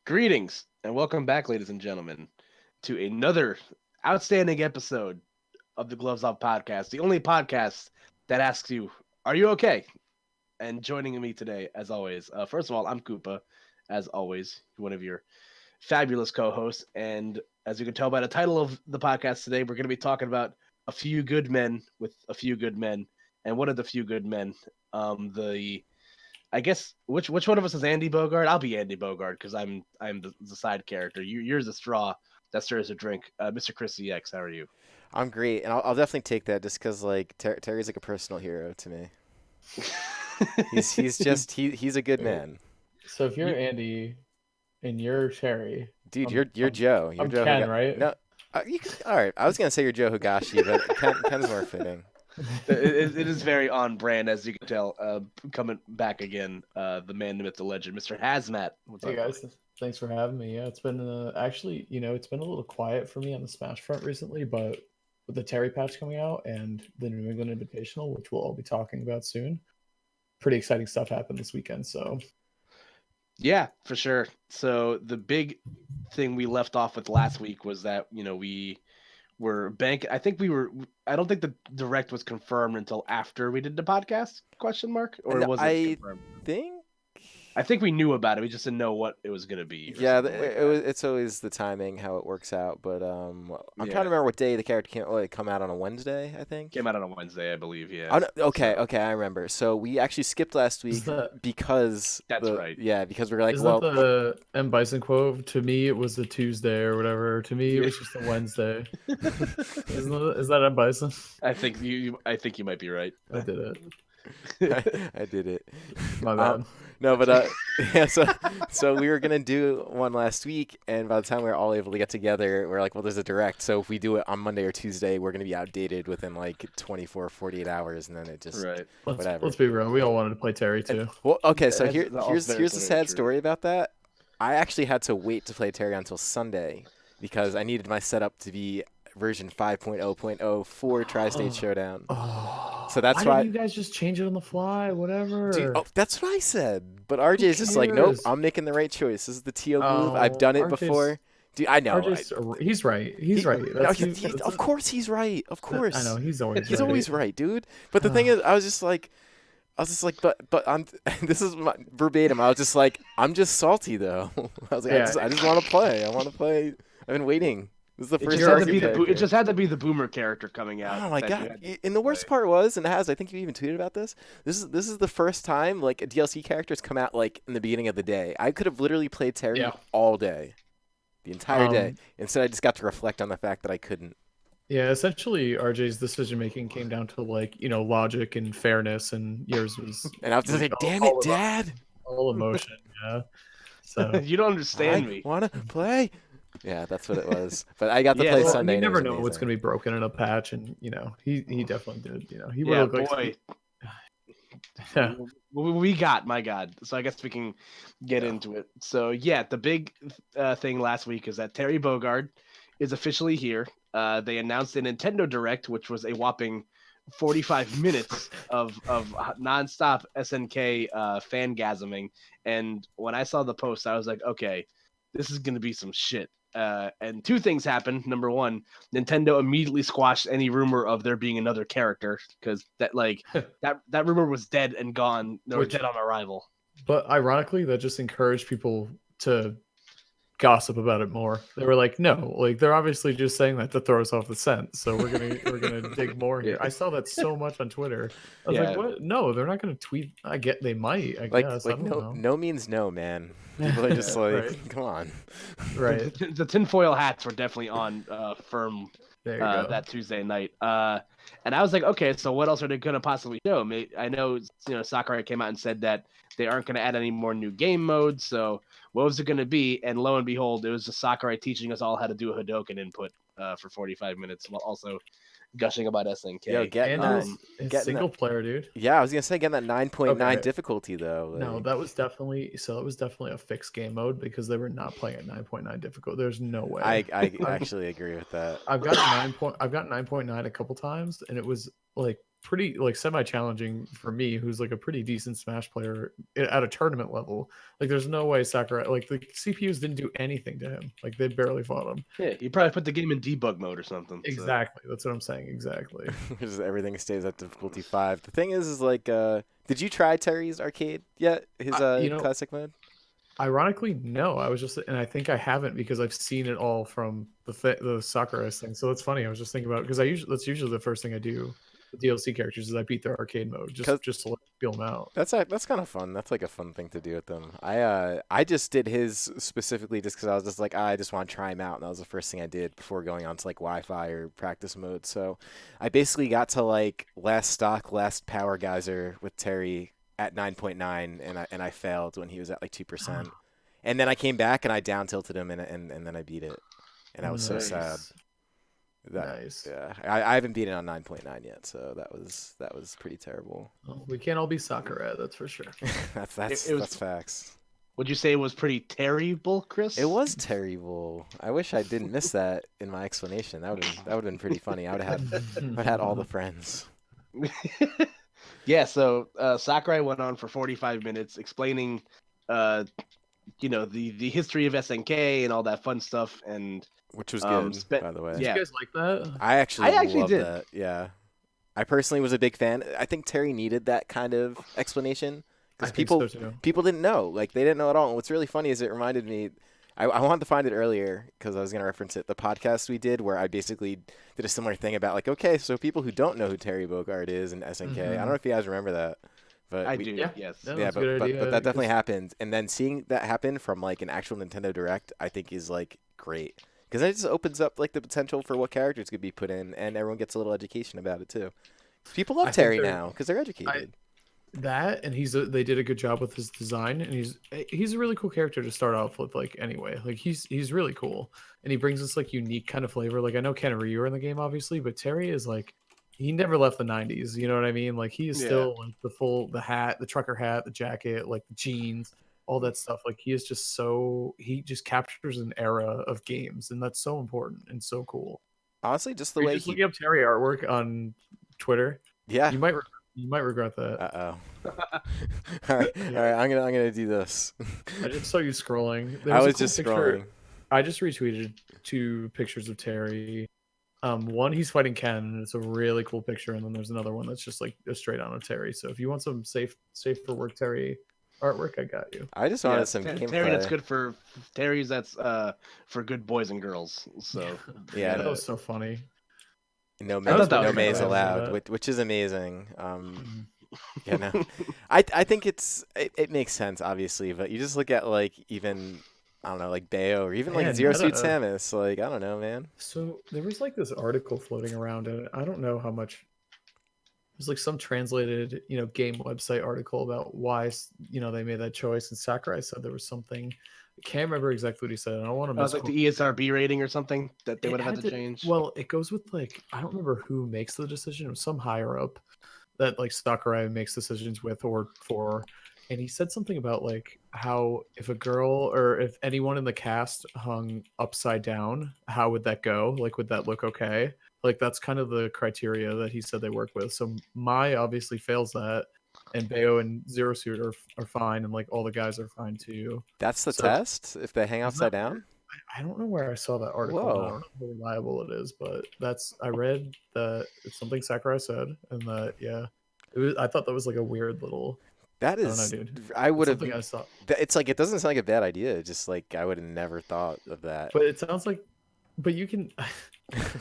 Greetings and welcome back, ladies and gentlemen, to another outstanding episode of the Gloves Off podcast, the only podcast that asks you, "Are you okay?" And joining me today, as always, first of all, I'm Koopa, as always, one of your fabulous co-hosts. And as you can tell by the title of the podcast today, we're going to be talking about a few good men with a few good men. And one of the few good men, the I guess which one of us is Andy Bogard? I'll be Andy Bogard because I'm the side character. You're the straw that stirs the drink. Mr. Chris CX, how are you? I'm great, and I'll definitely take that just because like Terry's like a personal hero to me. He's just he's a good Wait, man, so if you're You, Andy and you're Terry, dude. I'm You're I'm Joe. You're I'm Joe. Ken, right? No, all right. I was gonna say you're Joe Higashi, but Ken's more fitting. it is very on brand, as you can tell. Coming back again, the man, the myth, the legend, Mr. Hazmat. What's Hey up, buddy? guys, thanks for having me. Yeah, it's been actually, it's been a little quiet for me on the Smash front recently, but with the Terry patch coming out and the New England Invitational, which we'll all be talking about soon, pretty exciting stuff happened this weekend. So Yeah, for sure. So the big thing we left off with last week was that we were bank. I think we were. I don't think the direct was confirmed until after we did the podcast? Question mark, or And was it I confirmed? think, I think we knew about it. We just didn't know what it was gonna be or yeah, something like it that. was. It's always the timing how it works out. But I'm trying to Yeah, remember what day the character came. Oh, it come out on a Wednesday, I think. came out on a Wednesday, I believe. Oh, Yeah. no, okay, So okay, I remember. So we actually skipped last is week that because that's right. because we were like, is that well, the M Bison quote? To me, it was a Tuesday or whatever. To me, it Yeah. was just a Wednesday. Is that M Bison? I think you might be right. I did it. I did it. My Um, bad. no, but yeah. So we were gonna do one last week, and by the time we were all able to get together, we're like, well, there's a direct. So if we do it on Monday or Tuesday, we're gonna be outdated within like 24, 48 hours, and then it just Right. whatever. Let's be real. We all wanted to play Terry And too. well, okay. So That's also here's the very sad true. story about that. I actually had to wait to play Terry until Sunday because I needed my setup to be version 5.0.0 for Tri-State Showdown. Oh, So that's why why. didn't you guys just change it on the fly? Dude, Whatever. oh, that's what I said. But Who RJ's just like, nope, cares? I'm making the right choice. This is the TO move. I've Oh, done it before. Dude, I know. He's right. He's He, right. no, That's you. of course he's right. Of I know course. he's always He's right. always right, dude. But the thing is, I was just like, but I'm. This is my verbatim. I was just like, I'm just salty though. I was like, Yeah, I just want to play. I want to play. I've been waiting. This is the It first just had to salty be it character. just had to be the boomer character coming out Oh my that you god! had And the to play. worst part was, and it has, I think you even tweeted about this. This is the first time like a DLC character has come out like in the beginning of the day. I could have literally played Terry yeah. all day, the entire day. Um, Instead, I just got to reflect on the fact that I couldn't. yeah. Essentially, RJ's decision making came down to logic and fairness, and yours was And I was just like like, "Damn it, all about Dad! all emotion. Yeah. So. You don't I understand me. wanna play." Yeah, that's what it was. But I got to Yeah, play Well, and Sunday, you and it was never know what's amazing. going to be broken in a patch, and he definitely did. He would yeah, have boy. yeah. We got my God. So I guess we can get Yeah. into it. So yeah, the big thing last week is that Terry Bogard is officially here. They announced a Nintendo Direct, which was a whopping 45 minutes of nonstop SNK fangasming. And when I saw the post, I was like, okay, this is going to be some shit. And two things happened. Number one, Nintendo immediately squashed any rumor of there being another character because that rumor was dead and gone, or Which, dead on arrival. but ironically, that just encouraged people to gossip about it more. They were like, no, like they're obviously just saying that to throw us off the scent. So we're gonna dig more here. Yeah, I saw that so much on Twitter. I was like, yeah. what? No, they're not gonna tweet. I get they might. I Like guess I like don't no know. no means no, man. People are just Yeah, right, like, come on. right. The tinfoil hats were definitely on firm There you go. that Tuesday night. And I was like, okay, so what else are they going to possibly show? I know, Sakurai came out and said that they aren't going to add any more new game modes. So what was it going to be? And lo and behold, it was just Sakurai teaching us all how to do a Hadoken input for 45 minutes while also gushing about Yo, SNK. And it's getting that. single player, dude. Yeah, I was gonna say getting that 9.9 Okay. difficulty though. No, Like, that was definitely a fixed game mode because they were not playing at 9.9 difficult. There's no way. I actually agree with that. I've gotten 9.9 a couple times, and it was like pretty like semi-challenging for me, who's like a pretty decent Smash player at a tournament level. Like, there's no way Sakurai, like the CPUs didn't do anything to him. Like, they barely fought him. Yeah, you probably put the game in debug mode or something. Exactly. That's what I'm saying. Exactly. Just everything stays at difficulty 5. The thing is like, did you try Terry's arcade yet? His classic mode? Ironically, no. I was just, and I think I haven't because I've seen it all from the Sakurai thing. So that's funny. I was just thinking about it because that's usually the first thing I do with DLC characters is I beat their arcade mode just to feel them out. That's kind of fun. That's like a fun thing to do with them. I just did his specifically just because I was just like, I just want to try him out, and that was the first thing I did before going on to like Wi-Fi or practice mode. So I basically got to like last power geyser with Terry at 9.9, and I failed when he was at like 2%. And then I came back and I down tilted him and then I beat it. And I was so sad. Nice. Yeah. I haven't beaten on 9.9 yet, so that was pretty terrible. Well, we can't all be Sakurai, that's for sure. that's facts. Would you say it was pretty terrible, Chris? It was terrible. I wish I didn't miss that in my explanation. That would have been pretty funny. I would have had all the friends. Yeah, so Sakurai went on for 45 minutes explaining, the history of SNK and all that fun stuff, and which was good, by the way. Did you guys like that? I actually loved did. that. Yeah, I personally was a big fan. I think Terry needed that kind of explanation because people didn't know, like they didn't know at all. And what's really funny is it reminded me. I wanted to find it earlier because I was going to reference it. The podcast we did where I basically did a similar thing about like, okay, so people who don't know who Terry Bogard is and SNK, I don't know if you guys remember that. But I do, yes. But that definitely happened. And then seeing that happen from like an actual Nintendo Direct, I think is like great. Because it just opens up like the potential for what characters could be put in, and everyone gets a little education about it too. People love Terry now because they're educated. That and they did a good job with his design, and he's a really cool character to start off with. Like anyway, like he's really cool, and he brings this like unique kind of flavor. Like I know Ken and Ryu are in the game, obviously, but Terry is like he never left the '90s. You know what I mean? Like he is still like the hat, the trucker hat, the jacket, like the jeans, all that stuff. Like he just captures an era of games, and that's so important and so cool. Honestly, just the way looking up Terry artwork on Twitter. Yeah, you might regret that. All right. I'm gonna do this. I just saw you scrolling. I was just scrolling. I just retweeted 2 pictures of Terry. One, he's fighting Ken, and it's a really cool picture, and then there's another one that's just like a straight on of Terry. So if you want some safe for work Terry artwork, I got you. I just wanted some gameplay. Terry, that's good for Terry's. That's for good boys and girls. So yeah, that was so funny. No maze allowed, which is amazing. Yeah, no, I think it makes sense, obviously, but you just look at like even I don't know, like Bayo or even like Zero Suit Samus, like I don't know, man. So there was like this article floating around, and I don't know how much. It was like some translated, game website article about why they made that choice, and Sakurai said there was something. I can't remember exactly what he said. I don't want to miss. Like the ESRB rating or something that they would have had to change. Well, it goes with like I don't remember who makes the decision. It was some higher up that like Sakurai makes decisions with or for, and he said something about like how if a girl or if anyone in the cast hung upside down, how would that go? Like, would that look okay? Like that's kind of the criteria that he said they work with. So Mai obviously fails that. And Bayo and Zero Suit are fine, and like all the guys are fine too. That's the test? If they hang upside down? I don't know where I saw that article. I don't know how reliable it is, but I read that it's something Sakurai said, and that I thought that was like a weird little. That is. I don't know, dude. I would have. I saw. It's like it doesn't sound like a bad idea. Just like I would have never thought of that. But it sounds like. But you can.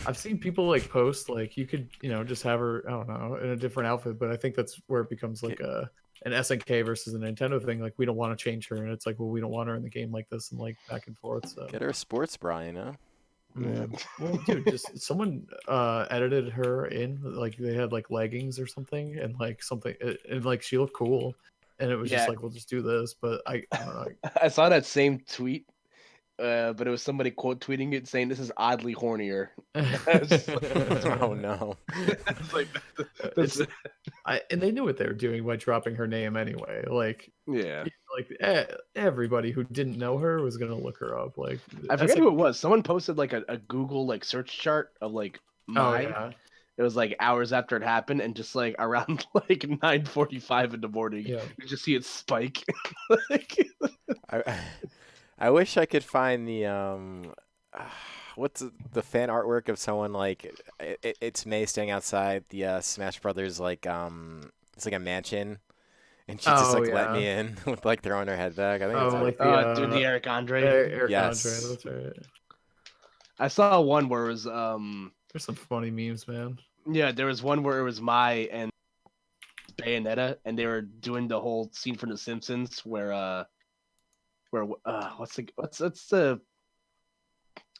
I've seen people like post like you could just have her I don't know in a different outfit, but I think that's where it becomes like an SNK versus a Nintendo thing. Like we don't want to change her, and it's like, well, we don't want her in the game like this, and like back and forth. So get her a sports bra, Yeah. Well, dude, just someone edited her in like they had like leggings or something, and like something, and like she looked cool, and it was just like, we'll just do this. But I don't know. I saw that same tweet. But it was somebody quote tweeting it saying this is oddly hornier. Oh no! And they knew what they were doing by dropping her name anyway. Like everybody who didn't know her was gonna look her up. Like I forget who it was. Someone posted like a Google like search chart of like Mai. It was like hours after it happened, and just like around like 9:45 in the morning, Yeah. you just see it spike. Like, I I wish I could find the what's the fan artwork of someone like it's May standing outside the Smash Brothers like it's like a mansion and she just Oh like let me yeah. in with like throwing her head back. I think it's Oh, like dude, the Eric Andre. Eric Yes. Andre. That's right. I saw one where it was There's some funny memes, man. yeah, there was one where it was Mai and Bayonetta, and they were doing the whole scene from The Simpsons where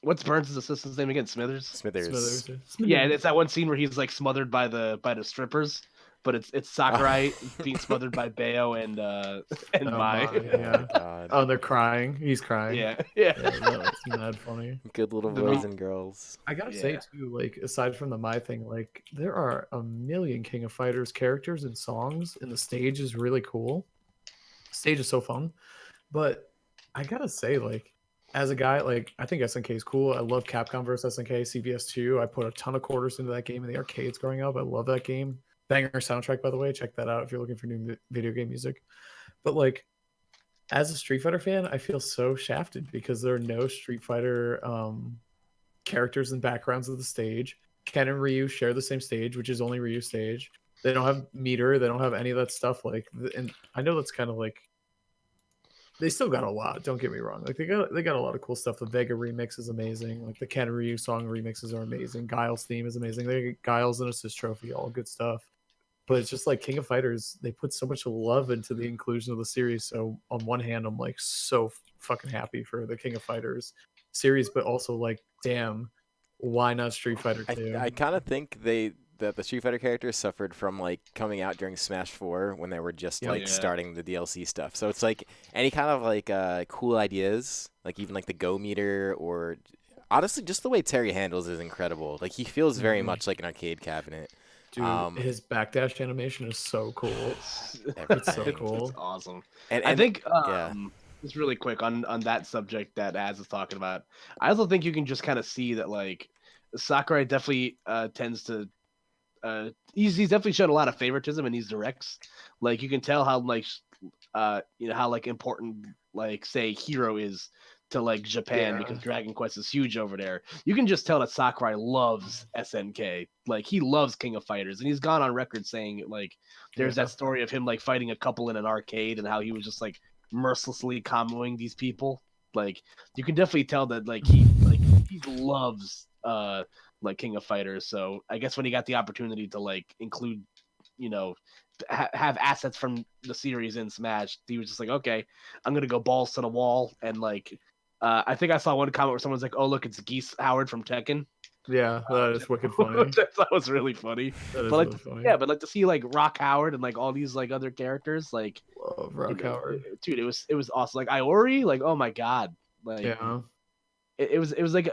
what's Burns' assistant's name again? Smithers. Smithers. Yeah, it's that one scene where he's like smothered by the strippers, but it's Sakurai being smothered by Bayo and Mai. My, yeah. God. Oh, they're crying. He's crying. Yeah. That's mad funny. Good little The boys mo- and girls. I gotta say too, like aside from the My thing, like there are a million King of Fighters characters and songs, and the stage is really cool. Stage is so fun, but I gotta say, like as a guy, like I think SNK is cool. I love Capcom vs SNK, CVS2. I put a ton of quarters into that game in the arcades growing up. I love that game. Banger soundtrack, by the way. Check that out if you're looking for new video game music. But like as a Street Fighter fan, I feel so shafted because there are no Street Fighter characters and backgrounds of the stage. Ken and Ryu share the same stage, which is only Ryu's stage. They don't have meter. They don't have any of that stuff. Like, and I know that's kind of like they still got a lot. Don't get me wrong. Like they got a lot of cool stuff. The Vega remix is amazing. Like the Ken and Ryu song remixes are amazing. Guile's theme is amazing. They get Guile's and assist trophy, all good stuff. But it's just like King of Fighters, they put so much love into the inclusion of the series. So on one hand, I'm like so fucking happy for the King of Fighters series, but also like, damn, why not Street Fighter 2? I kind of think that the Street Fighter characters suffered from like coming out during Smash 4 when they were just like starting the DLC stuff. So it's like any kind of like cool ideas, like even like the Go meter or honestly just the way Terry handles is incredible. Like he feels very much like an arcade cabinet. Dude, his backdash animation is so cool. It's so cool. It's awesome. And I think yeah. just really quick on that subject that Az is talking about. I also think you can just kind of see that like Sakurai definitely tends to he's definitely shown a lot of favoritism in these directs. Like you can tell how like how like important like say Hero is to like Japan because Dragon Quest is huge over there. You can just tell that Sakurai loves SNK. Like he loves King of Fighters, and he's gone on record saying like there's that story of him like fighting a couple in an arcade and how he was just like mercilessly comboing these people. Like you can definitely tell that like he loves like King of Fighters. So I guess when he got the opportunity to like include, have assets from the series in Smash, he was just like, okay, I'm gonna go balls to the wall. And like I think I saw one comment where someone's like, oh look, it's Geese Howard from Tekken. Yeah, that is wicked funny. That was really funny. But like, really funny. Yeah, but like to see like Rock Howard and like all these like other characters, like love Rock Howard, dude, it was awesome. Like Iori, like oh my god, like it was like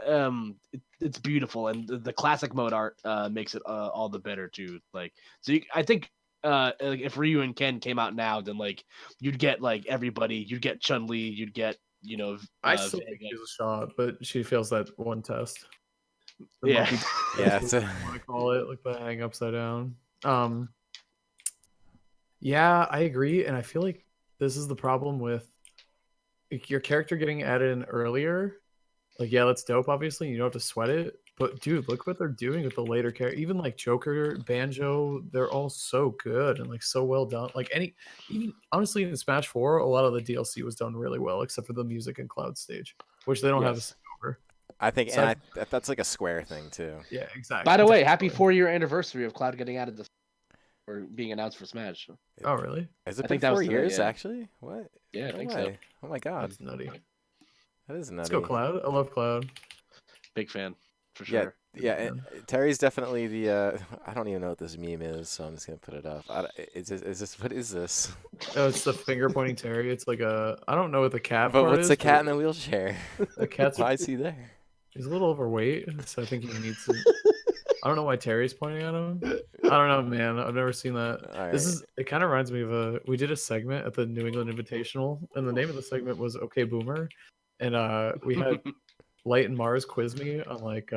it's beautiful, and the classic mode art makes it all the better too. Like so, I think like if Ryu and Ken came out now, then like you'd get like everybody, you'd get Chun-Li, you'd get I still think she's a shot, but she fails that one test. Yeah, it's I want to call it like the hang upside down. Yeah, I agree, and I feel like this is the problem with your character getting added in earlier. Like, yeah, that's dope. Obviously, you don't have to sweat it. But dude, look what they're doing with the later character. Even like Joker, Banjo, they're all so good and like so well done. Like even honestly in Smash 4, a lot of the DLC was done really well, except for the music and Cloud stage, which they don't have to over. I think, and that's like a Square thing too. Yeah, exactly. By the way, happy 4-year anniversary of Cloud getting added to or being announced for Smash. Oh, really? Has it been 4 years actually? What? Yeah, I think so. Oh my god, that's nutty. That is nutty. Let's go Cloud. I love Cloud. Big fan. For sure. Yeah, and Terry's definitely the. I don't even know what this meme is, so I'm just gonna put it up. Is this what is this? Oh, it's the finger pointing Terry. It's like I don't know what the cat. But part what's is, the cat in the wheelchair? The cat's. Why is he there? He's a little overweight, so I think he needs to. I don't know why Terry's pointing at him. I don't know, man. I've never seen that. It kind of reminds me of we did a segment at the New England Invitational, and the name of the segment was "Okay Boomer," and we had Light and Mars quiz me on like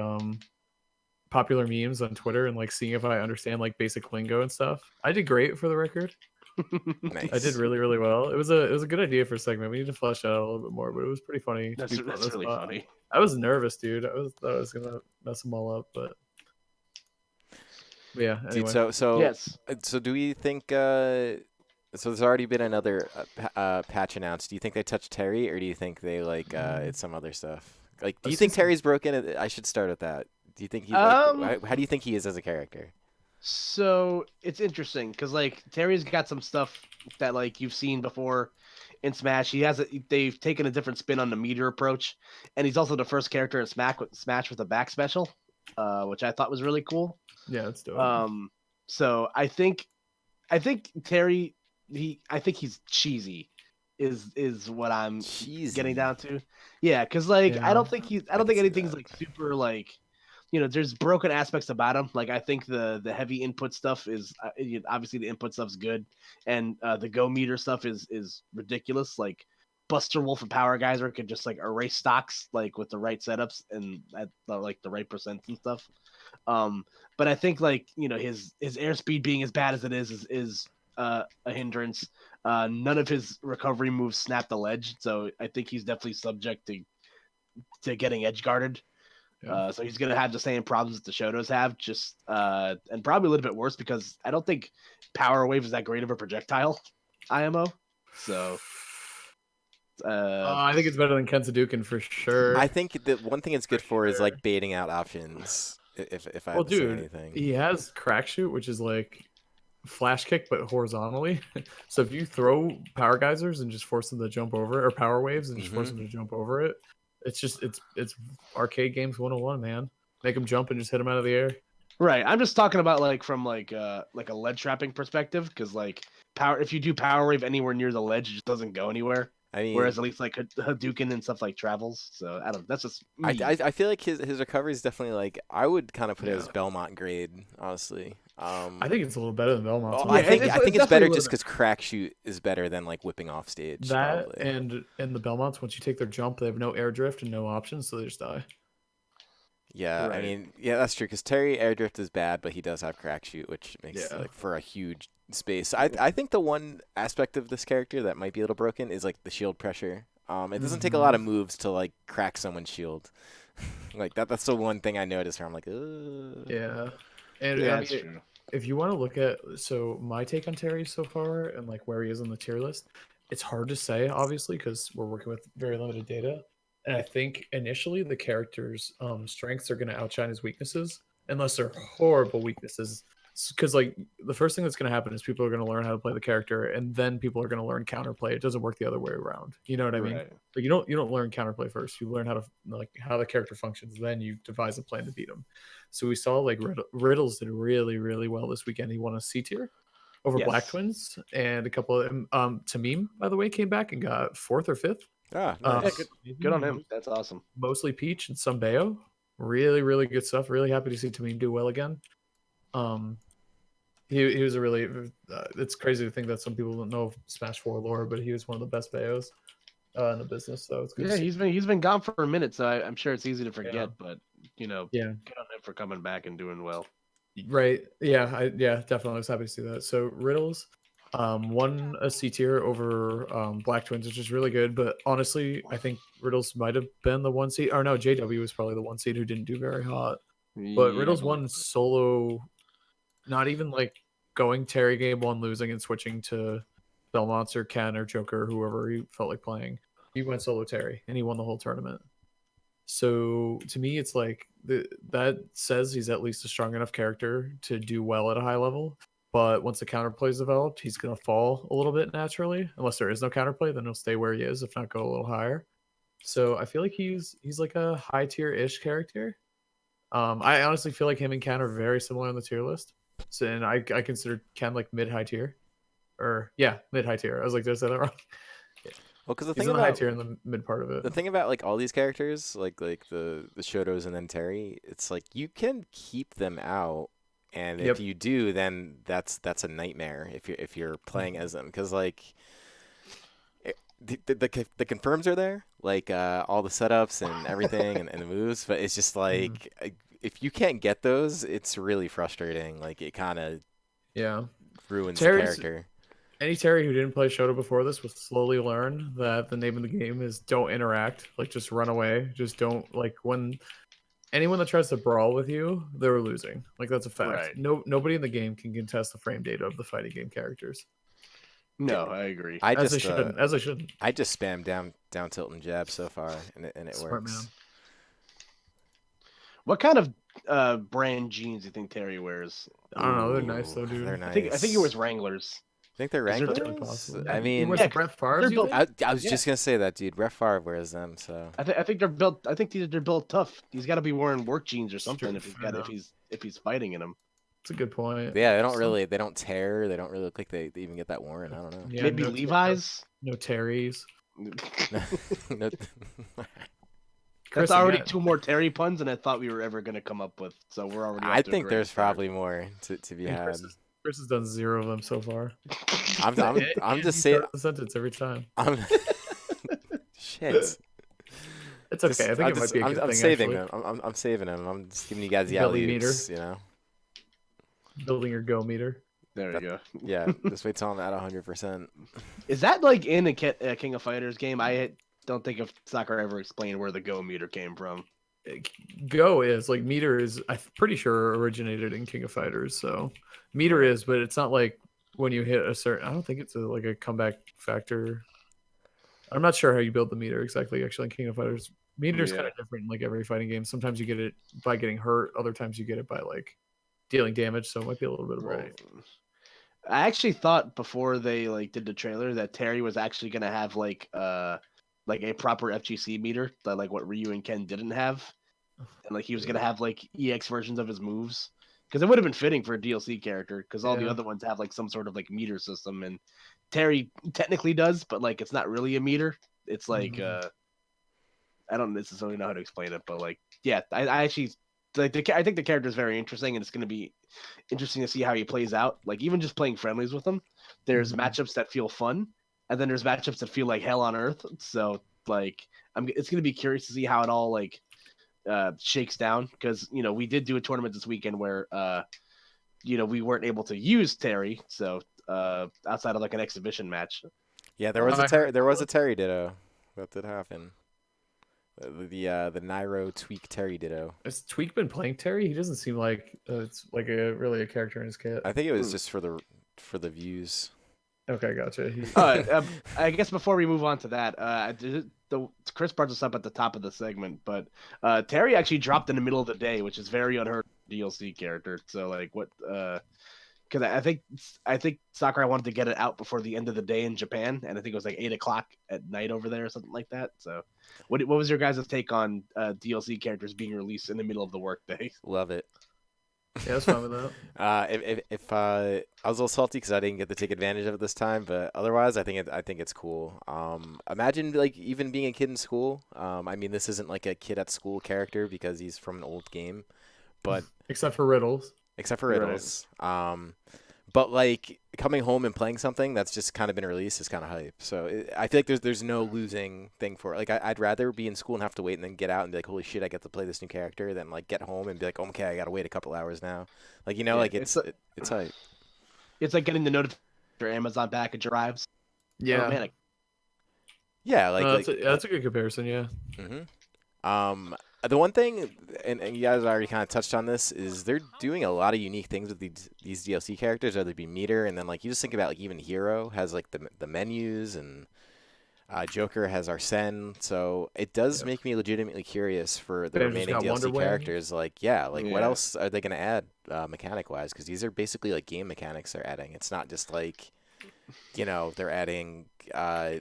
popular memes on Twitter and like seeing if I understand like basic lingo and stuff. I did great for the record. I did Nice. really well. It was a good idea for a segment. We need to flesh it out a little bit more, but it was pretty funny to be put on That's the really spot. funny. I was nervous, dude. Thought I was gonna mess them all up, but yeah. Dude, Anyway, Yes. so do we think? So there's already been another patch announced. Do you think they touched Terry, or do you think they like it's some other stuff? Like, do you think Terry's broken? I should start with that. Do you think he? Like, how do you think he is as a character? So it's interesting because like Terry's got some stuff that like you've seen before in Smash. They've taken a different spin on the meter approach, and he's also the first character in Smash with a back special, which I thought was really cool. yeah, it's dope. So I think Terry, I think he's cheesy, is what I'm Cheesy. getting down to. Yeah, because like I don't think can see anything's that. like super like, there's broken aspects about him. Like I think the heavy input stuff is obviously the input stuff's good, and the go meter stuff is ridiculous. Like Buster Wolf and Power Geyser could just like erase stocks like with the right setups and at like the right percents and stuff. But I think like his airspeed being as bad as it is a hindrance. None of his recovery moves snap the ledge, so I think he's definitely subject to getting edge guarded. Yeah. So he's gonna have the same problems that the Shotos have, just and probably a little bit worse because I don't think Power Wave is that great of a projectile IMO. So I think it's better than Kensuduken for sure. I think the one thing it's good for is like baiting out options. If I have to say anything, he has crack shoot, which is like flash kick but horizontally. So if you throw power geysers and just force them to jump over it, or power waves and just force them to jump over it, it's arcade games 101, man. Make them jump and just hit them out of the air. Right. I'm just talking about like from like a lead trapping perspective, because like if you do power wave anywhere near the ledge, it just doesn't go anywhere. I mean, whereas at least like Hadouken and stuff like travels. So I don't. That's just me. I feel like his recovery is definitely like I would kind of put it as Belmont grade, honestly. I think it's a little better than Belmont. Well, I think it's better just because crack shoot is better than like whipping off stage. That probably. and the Belmonts, once you take their jump, they have no air drift and no options, so they just die. Yeah, right. I mean, yeah, that's true. Because Terry airdrift is bad, but he does have crack shoot, which makes like for a huge space. I think the one aspect of this character that might be a little broken is like the shield pressure. It doesn't take a lot of moves to like crack someone's shield. Like that's the one thing I noticed where I'm like, ugh. Yeah, and yeah, that's true. If you want to look at my take on Terry so far and like where he is on the tier list, it's hard to say obviously because we're working with very limited data. And I think initially the character's strengths are going to outshine his weaknesses, unless they're horrible weaknesses. Because like the first thing that's going to happen is people are going to learn how to play the character, and then people are going to learn counterplay. It doesn't work the other way around. You know what I mean? Like you don't learn counterplay first. You learn how to how the character functions. Then you devise a plan to beat him. So we saw like Riddles did really really well this weekend. He won a C tier over Black Twins, and a couple of Tamim, by the way, came back and got 4th or 5th. Ah, nice. Good on him. That's awesome. Mostly Peach and some Bayo. Really, really good stuff. Really happy to see Tamim do well again. He was a really. It's crazy to think that some people don't know Smash 4 lore, but he was one of the best Bayos in the business. So it's good. Yeah, he's been gone for a minute, so I'm sure it's easy to forget. But good on him for coming back and doing well. Right. Yeah. Definitely. I was happy to see that. So Riddles. Won a C tier over Black Twins, which is really good. But honestly, I think Riddles might have been the 1 seed. Or no, JW was probably the 1 seed who didn't do very hot. But Riddles won solo, not even like going Terry game 1, losing and switching to Belmont or Ken or Joker, whoever he felt like playing. He went solo Terry and he won the whole tournament. So to me, it's like that says he's at least a strong enough character to do well at a high level. But once the counterplay is developed, he's going to fall a little bit naturally. Unless there is no counterplay, then he'll stay where he is, if not go a little higher. So I feel like he's like a high tier-ish character. I honestly feel like him and Ken are very similar on the tier list. So, and I consider Ken like mid-high tier. Mid-high tier. I was like, did I say that wrong? Well, because the he's thing in about the high tier in the mid part of it. The thing about like all these characters, like the Shotos and then Terry, it's like you can keep them out. And if you do, then that's a nightmare if you're playing as them, because like the confirms are there, like all the setups and everything and the moves, but it's just like if you can't get those, it's really frustrating. Like it kind of Yeah. ruins Terry's- the character. Any Terry who didn't play Shoto before this will slowly learn that the name of the game is don't interact. Like, just run away. Just don't, like, when anyone that tries to brawl with you, they're losing. Like, that's a fact. Right. Nobody in the game can contest the frame data of the fighting game characters. No, I agree. I As just they shouldn't. As they shouldn't. I just spam down tilt and jab so far, and it Smart works. man. What kind of brand jeans do you think Terry wears? I don't know. They're nice though, dude. They're nice. I think he wears Wranglers. Think they're Is there Wranglers? possible? I He mean, wears yeah, the Brett Favre's, they're you built- think? I was Yeah. just gonna say that, dude. Brett Favre wears them, so I think they're built. I think they're built tough. He's got to be wearing work jeans or something Fair enough. if he's fighting in them. It's a good point. yeah, they don't tear. They don't really look like they even get that worn. I don't know. Yeah, Maybe no Levi's. No Terry's. No- Chris, That's already again. 2 more Terry puns, and I thought we were ever going to come up with. So we're already. I off to a think great there's start. probably more to be And had. Chris has done 0 of them so far. I'm And just you saying. start the sentence every time. Shit. It's okay. Just- I think it might be a good I'm thing, saving actually. them. I'm saving them. I'm just giving you guys the Belly alley-oops, you know. Building your go meter. There we go. Yeah, just wait till I'm at 100%. Is that like in a King of Fighters game? I don't think if Sakura ever explained where the go meter came from. Go is like meter is. I'm pretty sure originated in King of Fighters. So meter is, but it's not like when you hit a certain. I don't think it's like a comeback factor. I'm not sure how you build the meter exactly. Actually, in King of Fighters, meter is Yeah. kind of different in like every fighting game. Sometimes you get it by getting hurt. Other times you get it by like dealing damage. So it might be a little bit of both. Right. I actually thought before they like did the trailer that Terry was actually gonna have like a proper FGC meter that like what Ryu and Ken didn't have, and like he was gonna have like EX versions of his moves because it would have been fitting for a DLC character because all the Yeah. other ones have like some sort of like meter system and Terry technically does, but like it's not really a meter. It's like Mhm. I don't necessarily know how to explain it, but like I actually like I think the character is very interesting and it's gonna be interesting to see how he plays out. Like even just playing friendlies with him, there's Mhm. matchups that feel fun, and then there's matchups that feel like hell on earth. So like it's gonna be curious to see how it all like shakes down because we did do a tournament this weekend where we weren't able to use Terry, so outside of like an exhibition match. Yeah, there was I heard there was a Terry Ditto. That did happen. The Nairo Tweak Terry Ditto. Has Tweak been playing Terry? He doesn't seem like it's like really a character in his kit. I think it was just for the views. Okay, gotcha. I guess before we move on to that, Chris brought this up at the top of the segment, but Terry actually dropped in the middle of the day, which is very unheard of for a DLC character. So like what? Because I think Sakurai wanted to get it out before the end of the day in Japan, and I think it was like 8 o'clock at night over there or something like that. So, what was your guys' take on DLC characters being released in the middle of the workday? Love it. Yeah, that's fine with that. If I was a little salty because I didn't get to take advantage of it this time, but otherwise I think it's cool. Imagine like even being a kid in school. I mean this isn't like a kid at school character because he's from an old game, but Except for riddles. except for Right. riddles. But like coming home and playing something that's just kind of been released is kind of hype. So I feel like there's no losing thing for it. Like I'd rather be in school and have to wait and then get out and be like, holy shit, I get to play this new character, than like get home and be like, oh, okay, I gotta wait a couple hours now. Like Yeah, like it's it's hype. It's like getting the notification your Amazon package arrives. Yeah, Oh, man, Yeah, that's a good comparison. Yeah, the one thing, and you guys already kind of touched on this, is they're doing a lot of unique things with these DLC characters, whether it be meter, and then like you just think about like even Hero has like the menus, and Joker has Arsene, so it does make me legitimately curious for the Banner's remaining got Wonder DLC Wing. characters. Like what Yeah. else are they gonna add mechanic wise? Because these are basically like game mechanics they're adding. It's not just like they're adding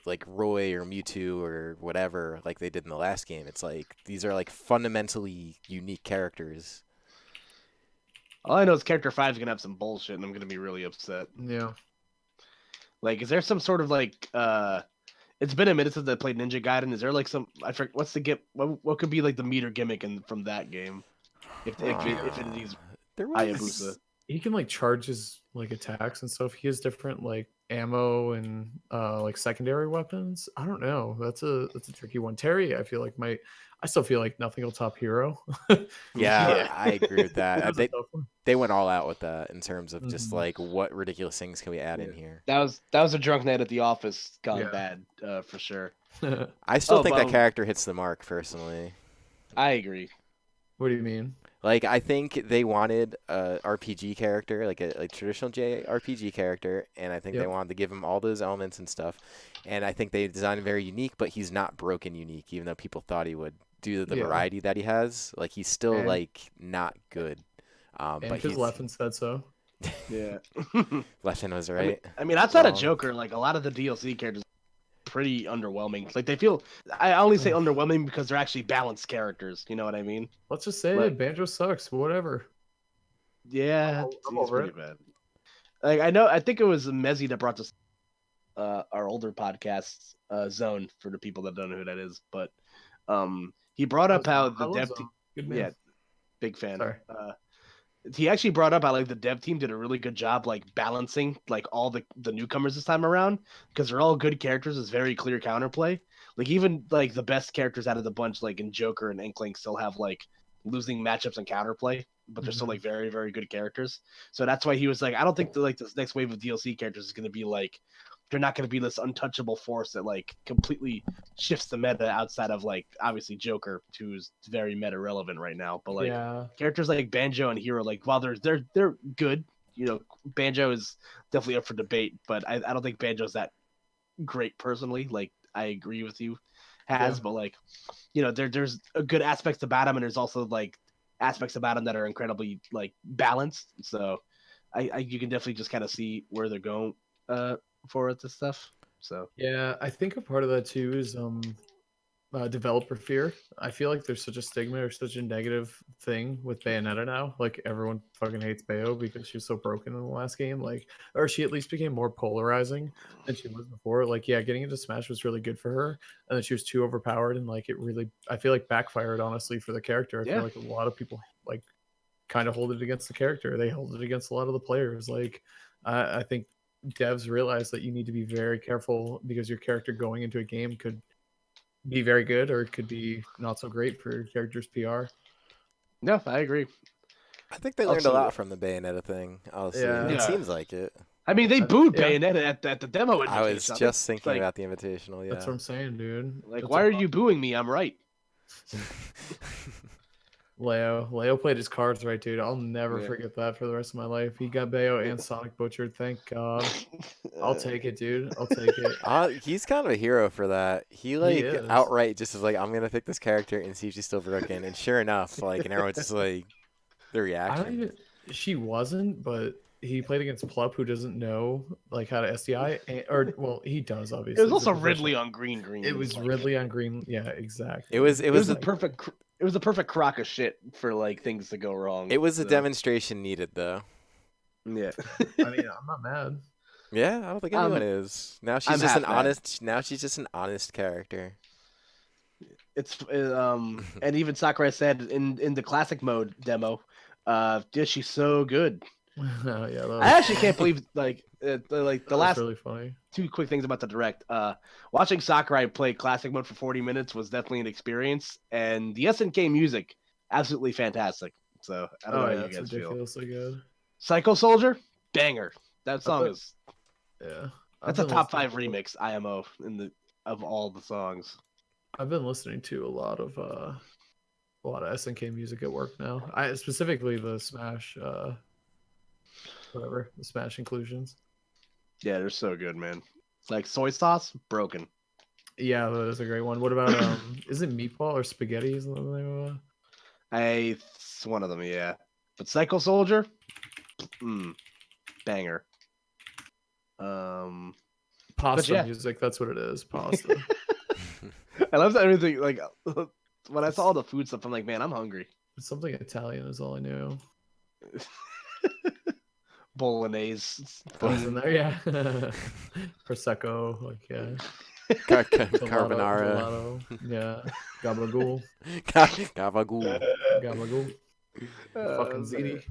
like Roy or Mewtwo or whatever like they did in the last game. It's like these are like fundamentally unique characters. all I know is Character 5 is gonna have some bullshit, and I'm gonna be really upset. yeah. Like, is there some sort of like it's been a minute since I played Ninja Gaiden. Is there like some I forget what's the what could be like the meter gimmick from that game? If it is There Hayabusa. He can like charge his like attacks and stuff. He has different like ammo and like secondary weapons. I don't know. That's a tricky one. Terry, I feel like I still feel like nothing will top Hero. Yeah, I agree with that. Hero's a tough one. They went all out with that in terms of just Mhm. like what ridiculous things can we add in here. That was a drunk night at the office gone Yeah. bad, for sure. I still Oh, think that but- character hits the mark personally. I agree. What do you mean? Like I think they wanted a RPG character, like a traditional JRPG character, and I think they Yep. wanted to give him all those elements and stuff. And I think they designed him very unique, but he's not broken unique, even though people thought he would. Due to the Yeah. variety that he has, like he's still And- like not good. And But because he's Leffen said so. Yeah. Leffen was right. I mean, outside of Wrong. Joker, like a lot of the DLC characters are pretty underwhelming. Like they feel, I only say underwhelming because they're actually balanced characters. You know what I mean? Let's just say Like- Banjo sucks. Whatever. Yeah, I'm he's over pretty it. bad. Like I think it was Mezzi that brought this our older podcast Zone for the people that don't know who that is, but he brought up how the dev team, Good man. yeah, big fan. Sorry. He actually brought up how like the dev team did a really good job like balancing like all the newcomers this time around because they're all good characters. It's very clear counterplay. Like even like the best characters out of the bunch, like in Joker and Inkling, still have like losing matchups and counterplay, but they're still like very very good characters. So that's why he was like, I don't think like this next wave of DLC characters is going to be like they're not going to be this untouchable force that like completely shifts the meta outside of like obviously Joker, who's very meta relevant right now. But like yeah. characters like Banjo and Hero, like while they're good, you know, Banjo is definitely up for debate, but I don't think Banjo's that great personally. Like I agree with you, Yeah. but like, you know, there's a good aspects about him, and there's also like aspects about him that are incredibly like balanced. So I you can definitely just kind of see where they're going for this stuff. So Yeah, I think a part of that too is developer fear. I feel like there's such a stigma or such a negative thing with Bayonetta now. Like everyone fucking hates Bayo because she was so broken in the last game. Like, or she at least became more polarizing than she was before. Like, yeah, getting into Smash was really good for her, and then she was too overpowered, and like it really, I feel like backfired honestly for the character. I Yeah. feel like a lot of people like kind of hold it against the character. They hold it against a lot of the players. Like, I think devs realize that you need to be very careful because your character going into a game could be very good or it could be not so great for your character's PR. no, I agree. I think they learned a Also- lot from the Bayonetta thing. Honestly, Yeah. it Yeah. seems like it. I mean, they booed yeah. Bayonetta at the demo invitation. I was just thinking like, about the invitational. Yeah. That's what I'm saying, dude. like, That's why a- are you booing me? I'm right. Leo played his cards right, dude. I'll never Yeah. forget that for the rest of my life. He got Bayo and Sonic butchered. Thank God. I'll take it, dude. I'll take it. He's kind of a hero for that. He like is. outright just is like, I'm gonna pick this character and see if she's still broken. And sure enough, like, and everyone's just like, the I reaction. don't even. She wasn't, but he played against Plup, who doesn't know like how to SDI, or well, he does obviously. It was He's a also Ridley professional. on green. It was like, Ridley on green. Yeah, exactly. It was It was a a, perfect. It was a perfect crock of shit for like things to go wrong. it was a so, demonstration needed though. Yeah. I mean, I'm not mad. Yeah, I don't think anyone is. Now she's I'm just an half mad. honest. Now she's just an honest character. It's and even Sakurai said in the classic mode demo, yeah, she's so good. Yeah, that I actually can't believe like the was last really funny. two quick things about the direct. Watching Sakurai play classic mode for 40 minutes was definitely an experience, and the SNK music absolutely fantastic. So I don't know how you it's guys feel. ridiculously good. Psycho Soldier, banger. That song thought- is Yeah, that's a top 5 remix IMO of all the songs. I've been listening to a lot of SNK music at work now. I specifically the Smash, whatever the Smash inclusions. Yeah, they're so good, man. Like soy sauce, broken. Yeah, that is a great one. What about is it meatball or spaghetti? Is the name of it? It's one of them, yeah. But Psycho Soldier, banger. Pasta yeah. music. That's what it is. Pasta. I love that everything. Like when I saw all the food stuff, I'm like, man, I'm hungry. Something Italian is all I knew. Bolognese. Those in there, yeah. Prosecco, like yeah. Carbonara. Gelato, yeah. Gabagool. Gabagool. Gabagool. Fucking ziti.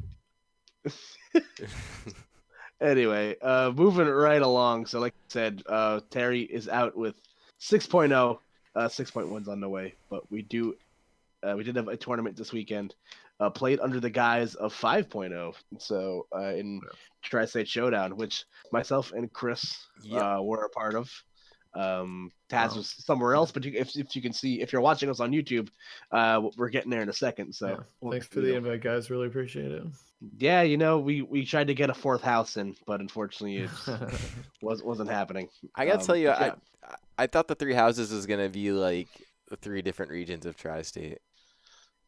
Anyway, moving right along. So, like I said, Terry is out with 6.0. 6.1's on the way, but we did have a tournament this weekend, played under the guise of 5.0. So in Tristate Showdown, which myself and Chris were a part of. Taz was somewhere else, but if you can see, if you're watching us on YouTube, we're getting there in a second. So thanks for the invite, guys. Really appreciate it. Yeah, we tried to get a fourth house in, but unfortunately it wasn't happening. I gotta tell you, I thought the 3 houses was gonna be like the 3 different regions of Tri-State.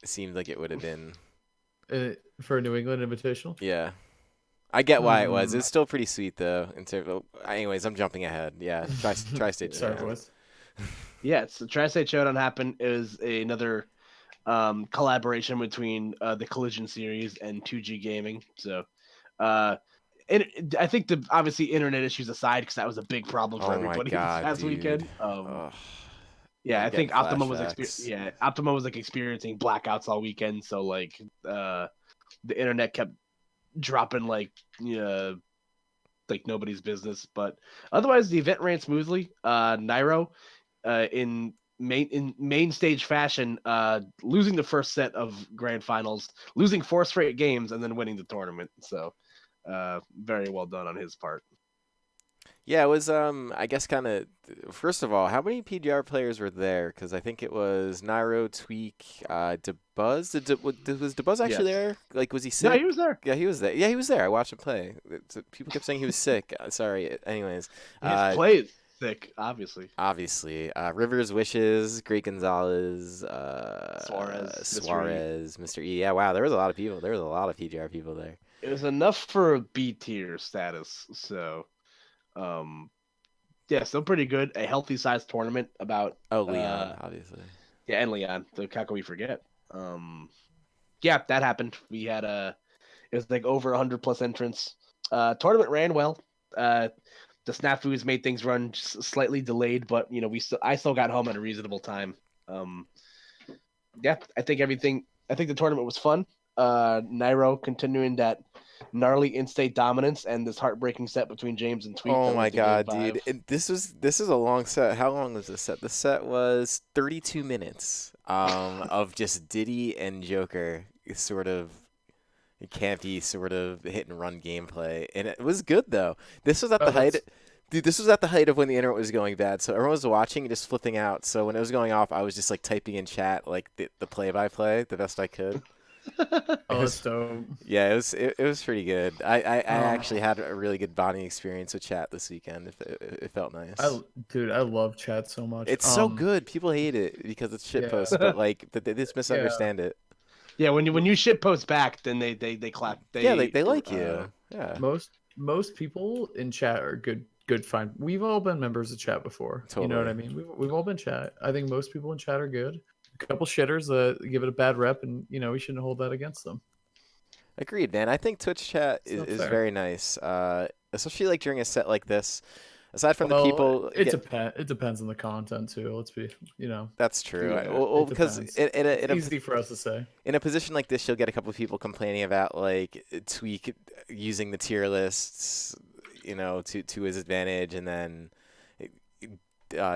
It seemed like it would have been for a New England Invitational. Yeah, I get why it was. It's still pretty sweet though. Anyways, I'm jumping ahead. Yeah, Tri-State. Sorry, boys. Yeah, so Tristate Showdown happened. It was another collaboration between the Collision series and 2G Gaming. So, I think obviously internet issues aside, because that was a big problem for everybody this past weekend. Yeah, I think Optima was experiencing blackouts all weekend. So like the internet kept dropping like nobody's business. But otherwise, the event ran smoothly. Nairo in main stage fashion, losing the first set of grand finals, losing 4 straight games, and then winning the tournament. So very well done on his part. Yeah, it was I guess kind of, first of all, how many PGR players were there? Because I think it was Nairo, Tweak, DeBuzz. Was DeBuzz actually there? Like, was he sick? No, he was there. Yeah, he was there. Yeah, he was there. I watched him play. People kept saying he was sick. Sorry. Anyways. His play is sick, obviously. Rivers, Wishes, Great Gonzalez, Suarez, Mr. E. Yeah, wow, there was a lot of people. There was a lot of PGR people there. It was enough for a B-tier status, so yeah, still pretty good. A healthy sized tournament about Leon, obviously. Yeah, and Leon. So how can we forget? Yeah, that happened. We had it was like over 100+ entrants. Tournament ran well. The snafus made things run slightly delayed, but I still got home at a reasonable time. Yeah, I think the tournament was fun. Nairo continuing that gnarly in-state dominance and this heartbreaking set between James and Tweet. Oh my god, dude! This is a long set. How long was this set? The set was 32 minutes of just Diddy and Joker sort of campy, sort of hit and run gameplay, and it was good though. This was at the height. Dude, this was at the height of when the internet was going bad, so everyone was watching and just flipping out. So when it was going off, I was just like typing in chat like the play-by-play the best I could. That's dope. Yeah, it was pretty good. I actually had a really good bonding experience with chat this weekend. It felt nice. I love chat so much. It's so good. People hate it because it's shitpost, but like they just misunderstand it. Yeah, when you shitpost back, then they clap. They like you. Yeah. Most people in chat are good. Fine. We've all been members of chat before. Totally. You know what I mean? We've all been chat. I think most people in chat are good. A couple shitters give it a bad rep, and we shouldn't hold that against them. Agreed, man. I think Twitch chat is very nice, especially like during a set like this. Aside from the people, it depends on the content too. Let's be, That's true. Because it's easy for us to say. In a position like this, you'll get a couple of people complaining about like Tweak using the tier lists, to his advantage, and then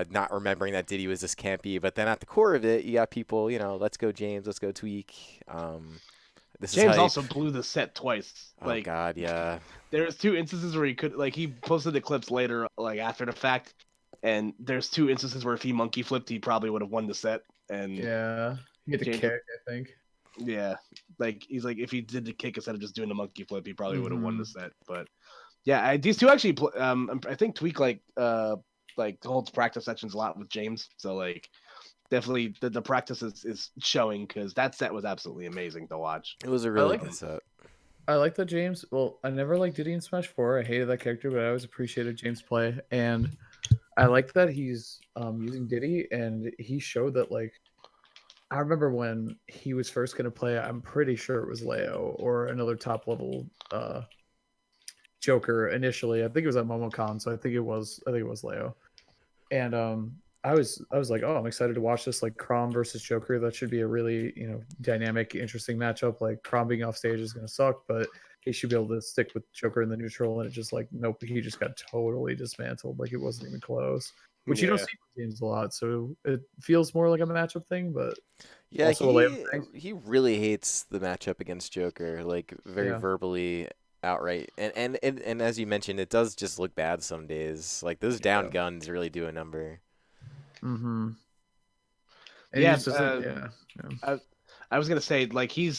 not remembering that Diddy was this campy. But then at the core of it, you got people, let's go James, let's go Tweak. James also blew the set twice. Oh God, yeah. There's 2 instances where he posted the clips later, like after the fact, and there's 2 instances where if he monkey flipped, he probably would have won the set. And yeah, he had the kick, I think. Yeah, like he's like if he did the kick instead of just doing the monkey flip, he probably would have won the set. But yeah, these 2 actually, I think Tweak holds practice sessions a lot with James, so like. Definitely, the practice is showing because that set was absolutely amazing to watch. It was a really good set. I like that James. Well, I never liked Diddy in Smash 4. I hated that character, but I always appreciated James' play. And I like that he's using Diddy, and he showed that, like, I remember when he was first going to play, I'm pretty sure it was Leo or another top-level Joker initially. I think it was at MomoCon, so I think it was Leo. And I was like, oh, I'm excited to watch this, like Crom versus Joker. That should be a really, dynamic, interesting matchup. Like Crom being off stage is going to suck, but he should be able to stick with Joker in the neutral, and it just like nope, he just got totally dismantled. Like it wasn't even close. Which you don't see in games a lot, so it feels more like a matchup thing, but Yeah, also a layup thing. he really hates the matchup against Joker, like very Yeah. verbally outright. And as you mentioned, it does just look bad some days. Like those down guns really do a number. Mm-hmm. And Yeah, he just doesn't, I was gonna say like he's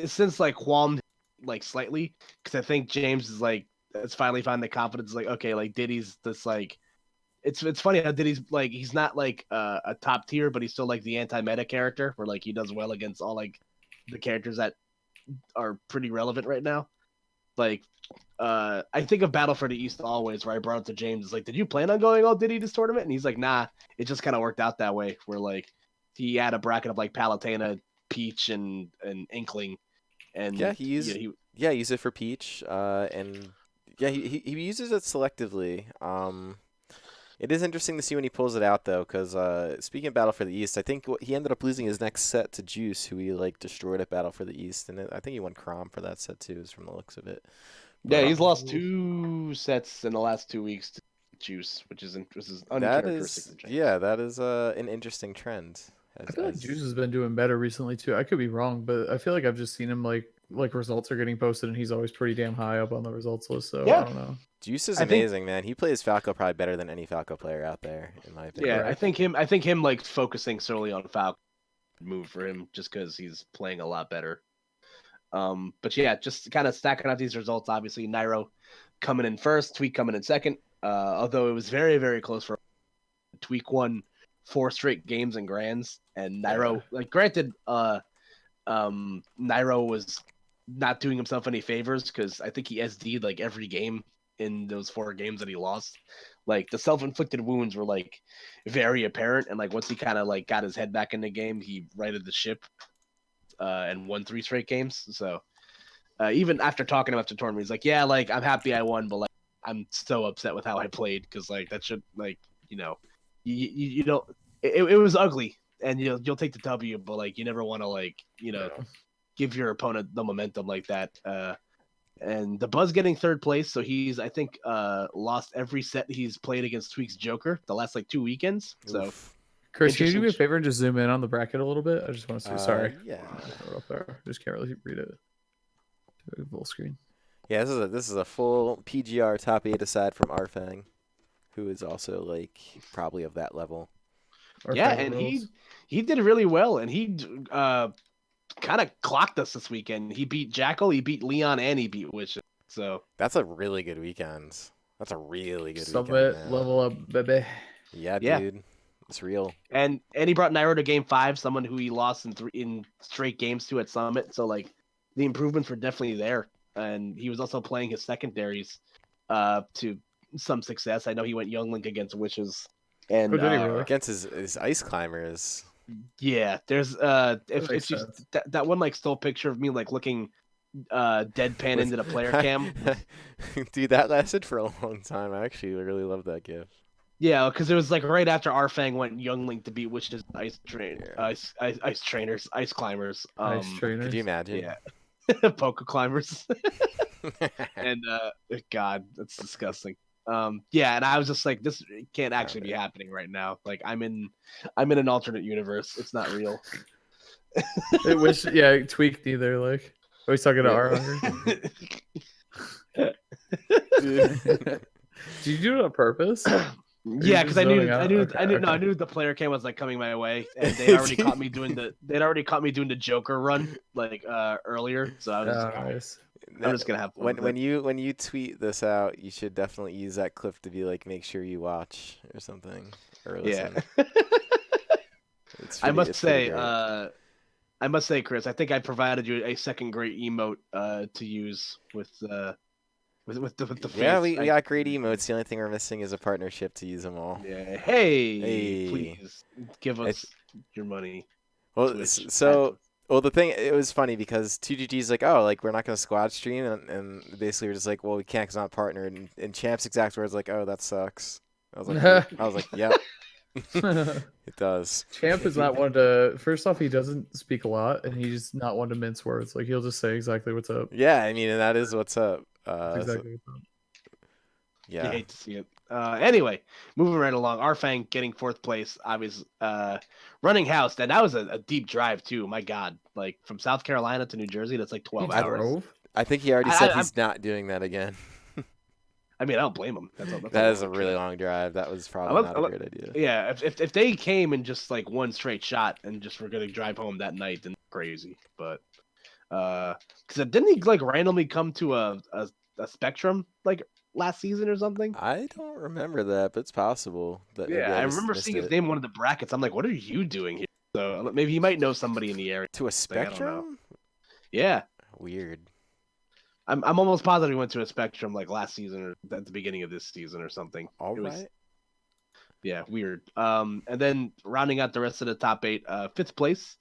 since like qualmed like slightly because I think James is like it's finally found the confidence like okay like Diddy's this like it's funny how Diddy's like he's not like a top tier but he's still like the anti-meta character where like he does well against all like the characters that are pretty relevant right now. Like I think of Battle for the East always where I brought it to James. It's like, did you plan on going all Diddy this tournament? And he's like, nah, it just kind of worked out that way where like he had a bracket of like Palutena, Peach, and Inkling, and Yeah, he used it for Peach, and yeah, he uses it selectively. It is interesting to see when he pulls it out though, because speaking of Battle for the East, I think he ended up losing his next set to Juice, who he like destroyed at Battle for the East, and I think he won Crom for that set too, is from the looks of it. Yeah, he's lost 2 sets in the last 2 weeks to Juice, which is uncharacteristic. That is an interesting trend. I feel like Juice has been doing better recently too. I could be wrong, but I feel like I've just seen him like results are getting posted, and he's always pretty damn high up on the results list. So I don't know. Juice is amazing, man. He plays Falco probably better than any Falco player out there, in my opinion. Yeah, I think him like focusing solely on Falco move for him just because he's playing a lot better. But yeah, just kind of stacking out these results. Obviously, Nairo coming in first, Tweak coming in second. Although it was very, very close for Tweak won 4 straight games and grands, and Nairo, like granted, Nairo was not doing himself any favors because I think he SD'd like every game in those 4 games that he lost. Like the self-inflicted wounds were like very apparent, and like once he kind of like got his head back in the game, he righted the ship and won 3 straight games. So even after talking to him after tournament, he's like, "Yeah, like I'm happy I won, but like I'm so upset with how I played because like that should like you don't. It was ugly, and you'll take the W, but like you never want to like give your opponent the momentum like that." And the Buzz getting 3rd place, so he's I think lost every set he's played against Tweak's Joker the last like 2 weekends. So, Chris, can you do me a favor and just zoom in on the bracket a little bit? I just want to see. Sorry, yeah, up there. Just can't really read it. Full screen. Yeah, this is a full PGR top 8 aside from Arfang, who is also like probably of that level. Yeah, and he did really well, and he kind of clocked us this weekend. He beat Jackal, he beat Leon, and he beat Witch. So that's a really good weekend. That's a really good weekend. Man. Level up, baby. Yeah, dude, it's real. And he brought Nairo to Game 5, someone who he lost in straight games to at Summit. So like the improvements were definitely there, and he was also playing his secondaries to some success. I know he went Young Link against Witches. And against his Ice Climbers. Yeah, there's if you that one like still picture of me like looking deadpan into the player cam. Dude, that lasted for a long time. I actually really love that gif. Yeah, because it was like right after Arfang went Young Link to beat Witches Ice Trainers, Ice Climbers. Could you imagine? Yeah. Poker Climbers. And God, that's disgusting. Yeah, and I was just like, this can't actually be happening right now. Like I'm in an alternate universe. It's not real. It wish Tweak neither. Like always talking to our hunger. Did you do it on purpose? Yeah, because I knew the player cam was like coming my way, and they'd already caught me doing the Joker run like earlier. So I was I'm just gonna have fun when you tweet this out, you should definitely use that clip to be like, make sure you watch or something or listen. Yeah. I must say, Chris, I think I provided you a second great emote to use with the face. Yeah, we got great emotes. The only thing we're missing is a partnership to use them all. Yeah. Hey. Please give us your money. Well, Well, the thing, it was funny because 2GG's like, oh, like, we're not going to squad stream, and basically we're just like, well, we can't because I'm not partnered, and Champ's exact words like, oh, that sucks. I was like, yep. It does. Champ is not one to. First off, he doesn't speak a lot, and he's not one to mince words. Like he'll just say exactly what's up. Yeah, I mean, and that is what's up. That's exactly what's up. You Yeah. hate to see it. Anyway, moving right along. Arfang getting 4th place. Obviously, running house. And that was a deep drive too. My God, like from South Carolina to New Jersey, that's like 12 He hours. drove? I think he already said he's not doing that again. I mean, I don't blame him. That is a really long drive. That was probably not a great idea. Yeah, if they came and just like one straight shot and just were gonna drive home that night, then crazy. But because didn't he like randomly come to a Spectrum like last season or something? I don't remember that, but it's possible. That maybe Yeah, I just remember missed seeing his it. name in one of the brackets. I'm like, what are you doing here? So maybe he might know somebody in the area. To a Like, I don't know. Spectrum? Yeah, Weird. I'm almost positive he went to a Spectrum like last season or at the beginning of this season or something. All It was- right. Yeah, weird. And then rounding out the rest of the top 8, 5th place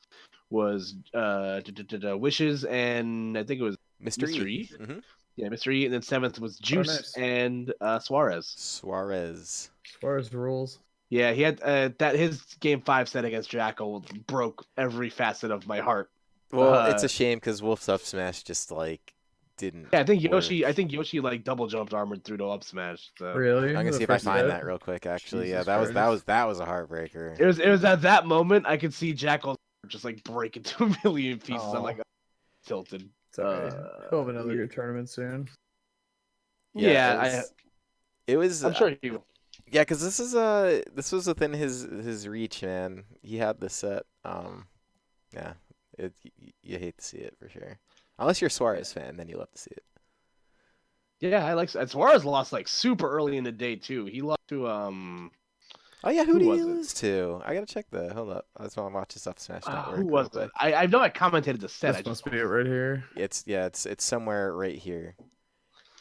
was Wishes and I think it was Mr. Mr. E. E. Yeah, Mr. E. And then 7th was Juice nice. and Suarez. Suarez. Suarez rules. Yeah, he had that his game 5 set against Jackal broke every facet of my heart. Well, it's a shame because Wolf's up smash just like didn't. Yeah, I think work. Yoshi like double jumped armored through to up smash. So. Really? I'm gonna The see if I first find hit? that real quick. Actually, Jesus yeah, that Christ. was a heartbreaker. It was at that moment I could see Jackal just like break into a million pieces. I'm like tilted. It's okay. He'll have another good tournament soon. It was. I'm sure he will. Yeah, because this was within his reach, man. He had the set. Yeah, you hate to see it for sure. Unless you're a Suarez fan, then you love to see it. Yeah, I like Suarez lost like super early in the day too. He lost to Oh yeah, who did was he it? lose to? I gotta check that. Hold up, I just want to watch this up Smash Network. who was it? I know I commented the set. This must be it right here. It's somewhere right here.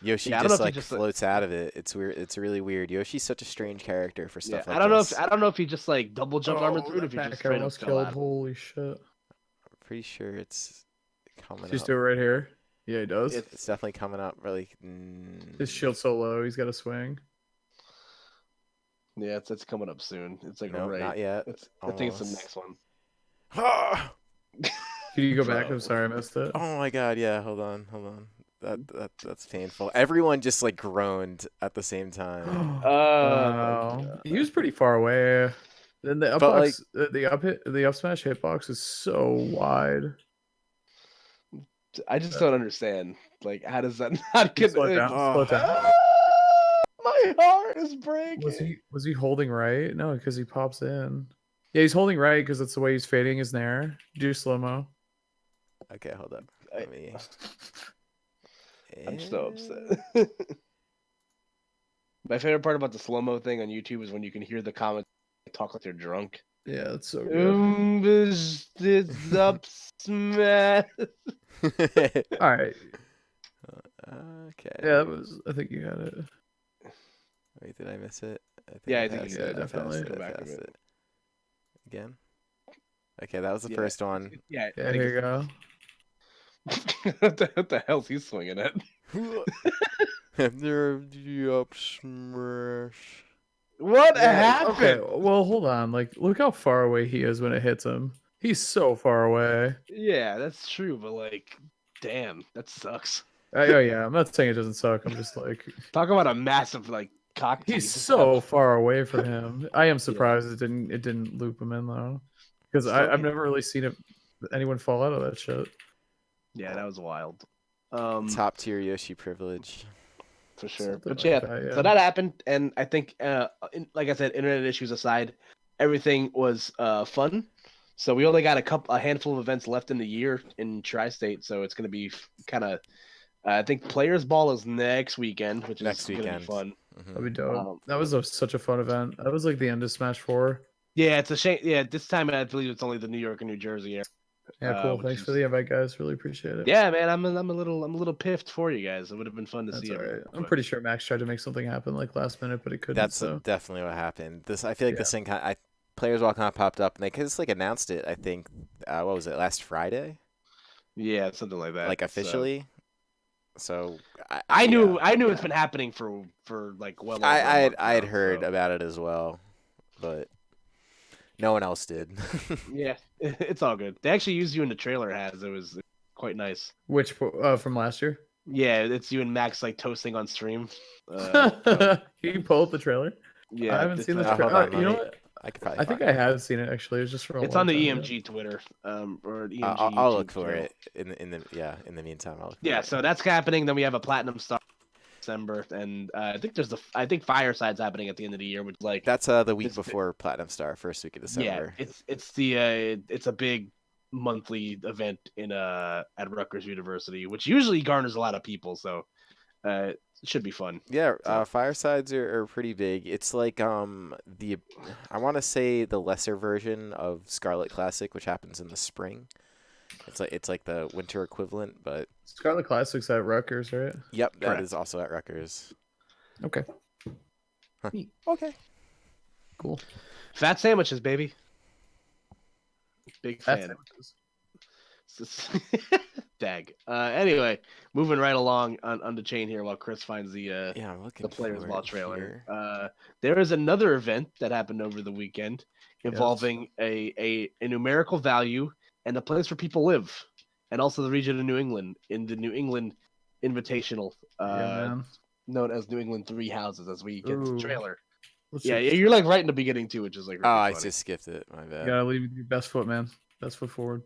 Yoshi Yeah, I don't know just if he like just, floats out of it. It's weird. It's really weird. Yoshi's such a strange character for stuff like I don't know this. if he just like double jumped armored through it, that if he just back straight up almost fell killed. out. Holy shit. I'm pretty sure it's coming Just up. do it right here. Yeah, he does. It's definitely coming up. Really. His shield's so low, he's got to swing. Yeah, it's coming up soon. It's like No, right. not yet. I think it's the Almost. next one. Can you go back? I'm sorry, I missed it. Oh my god, yeah, hold on. That's painful. Everyone just like groaned at the same time. Wow. He was pretty far away. Then the up But, box, the up smash hitbox is so wide. I just don't understand. Like, how does that not get? Slow it down. Slow it down. My heart is breaking. Was he holding right? No, because he pops in. Yeah, he's holding right because that's the way he's fading his nair. Do slow mo. Okay, hold up. Let me. I'm so upset. My favorite part about the slow mo thing on YouTube is when you can hear the comments talk like they're drunk. Yeah, that's so good. It's up smash. All right. Okay. Yeah, that was. I think you had it. Wait, did I miss it? I Yeah, I passed think you did, I passed definitely. it, Go I back a passed bit. it. Again? Okay, that was the Yeah. first one. Yeah, Yeah, here you go. what the hell's he swinging at? There the up smash. What Yeah, happened? okay, well, hold on. Like, look how far away he is when it hits him. He's so far away. Yeah, that's true, but like, damn, that sucks. Oh yeah, I'm not saying it doesn't suck. I'm just like, Talk about a massive like cock. he's tease. so far away from him. I am surprised it didn't loop him in though, because I've never really seen anyone fall out of that shit. Yeah, that was wild. Top tier Yoshi privilege. For sure. Something But like yeah, that, yeah. so that happened, and I think, like I said, internet issues aside, everything was fun. So we only got a handful of events left in the year in Tri-State, so it's going to be kind of. I think Players Ball is next weekend, which Next is going to be weekend. fun. That'd be dope. Um, That was such a fun event. That was like the end of Smash 4. Yeah, it's a shame. Yeah, this time I believe it's only the New York and New Jersey area. Yeah, cool. which Thanks is- for the invite, guys. Really appreciate it. Yeah, man, I'm a little piffed for you guys. It would have been fun to That's see. all right. everyone, I'm but- pretty sure Max tried to make something happen like last minute, but he couldn't. That's so. definitely what happened. I feel like Yeah. this thing Players Ball kind of popped up, and they just like announced it. I think what was it, last Friday? Yeah, something like that. Like so- officially. So I knew yeah. it's been happening for like well. Over I a month had now, heard so- about it as well, but No one else did. Yeah, it's all good. They actually used you in the trailer. It was quite nice. Which from last year? Yeah, it's you and Max like toasting on stream. So, You pull up the trailer. yeah, I haven't it's, seen this. hold on, You know let me- what? I could probably I think find I it. have seen it actually. It was just for a it's long on the time ago. EMG Twitter, or EMG. I'll YouTube look for channel. it in the meantime. I'll look for Yeah, it. so that's happening. Then we have a Platinum Star in December, and I think Fireside's happening at the end of the year, which like That's the week This- before Platinum Star, first week of yeah, December. it's a big monthly event at Rutgers University, which usually garners a lot of people. So it should be fun. Yeah, So- Firesides are pretty big. It's like I want to say the lesser version of Scarlet Classic, which happens in the spring. It's like the winter equivalent, but Scarlet Classics at Rutgers, right? yep, that Correct. is also at Rutgers. Okay. Huh. Neat. Okay. Cool. Fat sandwiches, baby. Big That's fan. Dag. Anyway, moving right along on the chain here while Chris finds the Yeah, I'm looking Players for Law it trailer. here. There is another event that happened over the weekend involving a numerical value and a place where people live, and also the region of New England in the New England Invitational, Yeah, man. known as New England Three Houses, as we get to the Ooh. trailer. Let's Yeah, see. you're like right in the beginning too, which is like Oh, really I funny. just skipped it. My You bad. gotta leave with your best foot, man. Best foot forward.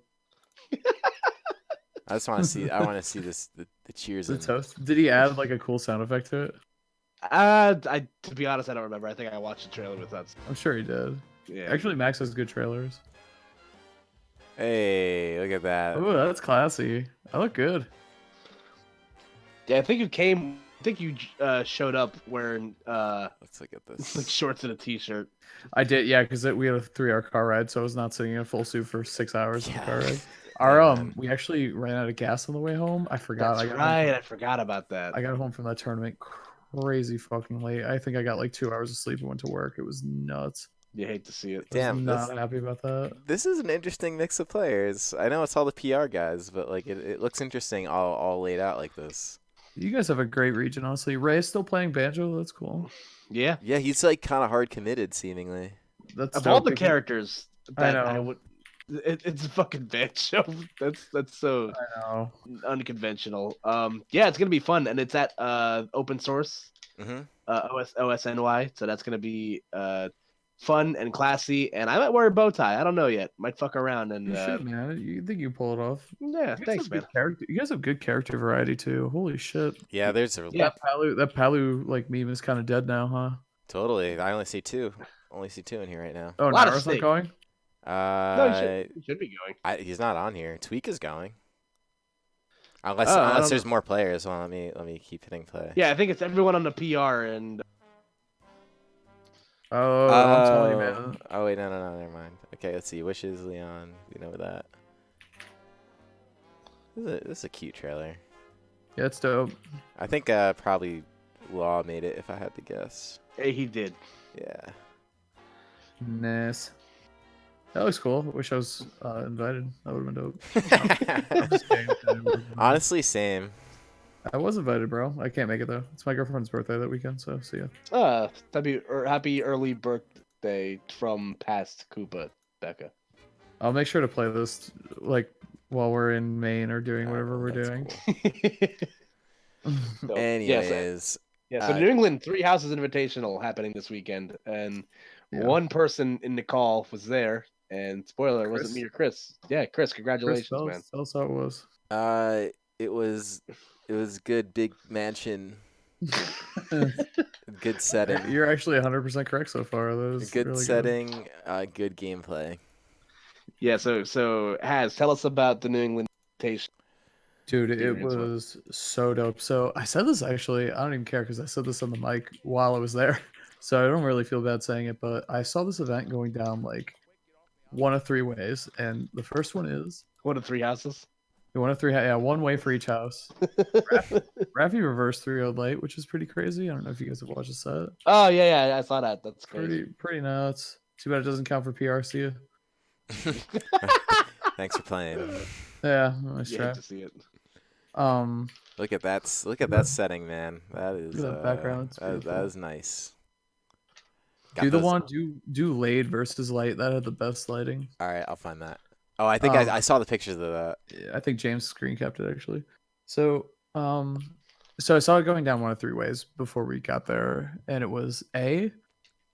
I just want to see. I want to see this the cheers The and toast. Did he add like a cool sound effect to it? To be honest, I don't remember. I think I watched the trailer with us. I'm sure he did. Yeah, Actually, Max has good trailers. Hey, look at that. Oh, that's classy. I look good. yeah. I think you came. I think you showed up wearing Let's look at like this. shorts and a t-shirt. I did, yeah, because we had a 3-hour car ride, so I was not sitting in a full suit for 6 hours in the car Yeah. ride. Our man. we actually ran out of gas on the way home. I forgot. That's I got right. Home I forgot about that. I got home from that tournament crazy fucking late. I think I got like 2 hours of sleep and went to work. It was nuts. You hate to see it. I was Damn, not happy about that. This is an interesting mix of players. I know it's all the PR guys, but like it looks interesting all laid out like this. You guys have a great region, honestly. Ray's still playing banjo. That's cool. Yeah. Yeah, he's like kind of hard committed, seemingly. That's Of all dope the because- characters I that I know. would, it's a fucking banjo. That's so I know. unconventional. Yeah, it's gonna be fun, and it's at open source, Mm-hmm. OSNY. So that's gonna be fun and classy. And I might wear a bow tie. I don't know yet. Might fuck around and You should, man. You think you pull it off? yeah. You guys Thanks, have man. good character. You guys have good character variety too. Holy shit. Yeah, there's a Yeah. That Palu like meme is kind of dead now, huh? totally. I only see two. Only see two in here right now. Oh, Lot of Nara's not steak. going. No, you should be going. He's not on here. Tweak is going. Unless Oh, I don't there's know. more players. Well, let me keep hitting play. Yeah, I think it's everyone on the PR and Oh, I'm telling you, man. Oh wait, no, never mind. Okay, let's see. Wishes, Leon. We know that. This is a cute trailer. Yeah, it's dope. I think probably Law made it if I had to guess. hey, he did. Yeah. Nice. That looks cool. Wish I was invited. That would have been dope. I'm just kidding. Honestly, same. I was invited, bro. I can't make it though. It's my girlfriend's birthday that weekend, so see ya. Happy early birthday from past Koopa, Becca. I'll make sure to play this like while we're in Maine or doing whatever we're That's doing. cool. So, Anyways, so New England Three Houses Invitational happening this weekend, and Yeah. one person in the call was there. And spoiler, it wasn't Chris. me or Chris. Yeah, Chris, congratulations, Chris, man. tell us how it was. it was good. Big mansion. Good setting. You're actually 100% correct so far. That was Good really setting. Good gameplay. Yeah, so tell us about the New England Invitation. Dude, it experience was. was so dope. So I said this actually, I don't even care because I said this on the mic while I was there. So I don't really feel bad saying it, but I saw this event going down like one of three ways. And the first one is One of Three Houses. one of three, yeah, one way for each house. Raffy reverse 3-0 late, which is pretty crazy. I don't know if you guys have watched the set. Oh yeah, I saw that. That's crazy. Pretty nuts. Too bad it doesn't count for PR, see ya. Thanks for playing. Yeah, nice You try. hate to see it. Look at that setting, man. That is Look at that background, it's that beautiful. is nice. Got those. Do Laid versus Light. That had the best lighting. All right, I'll find that. Oh, I think I saw the pictures of that. Yeah, I think James screen capped it actually. So so I saw it going down one of three ways before we got there, and it was A,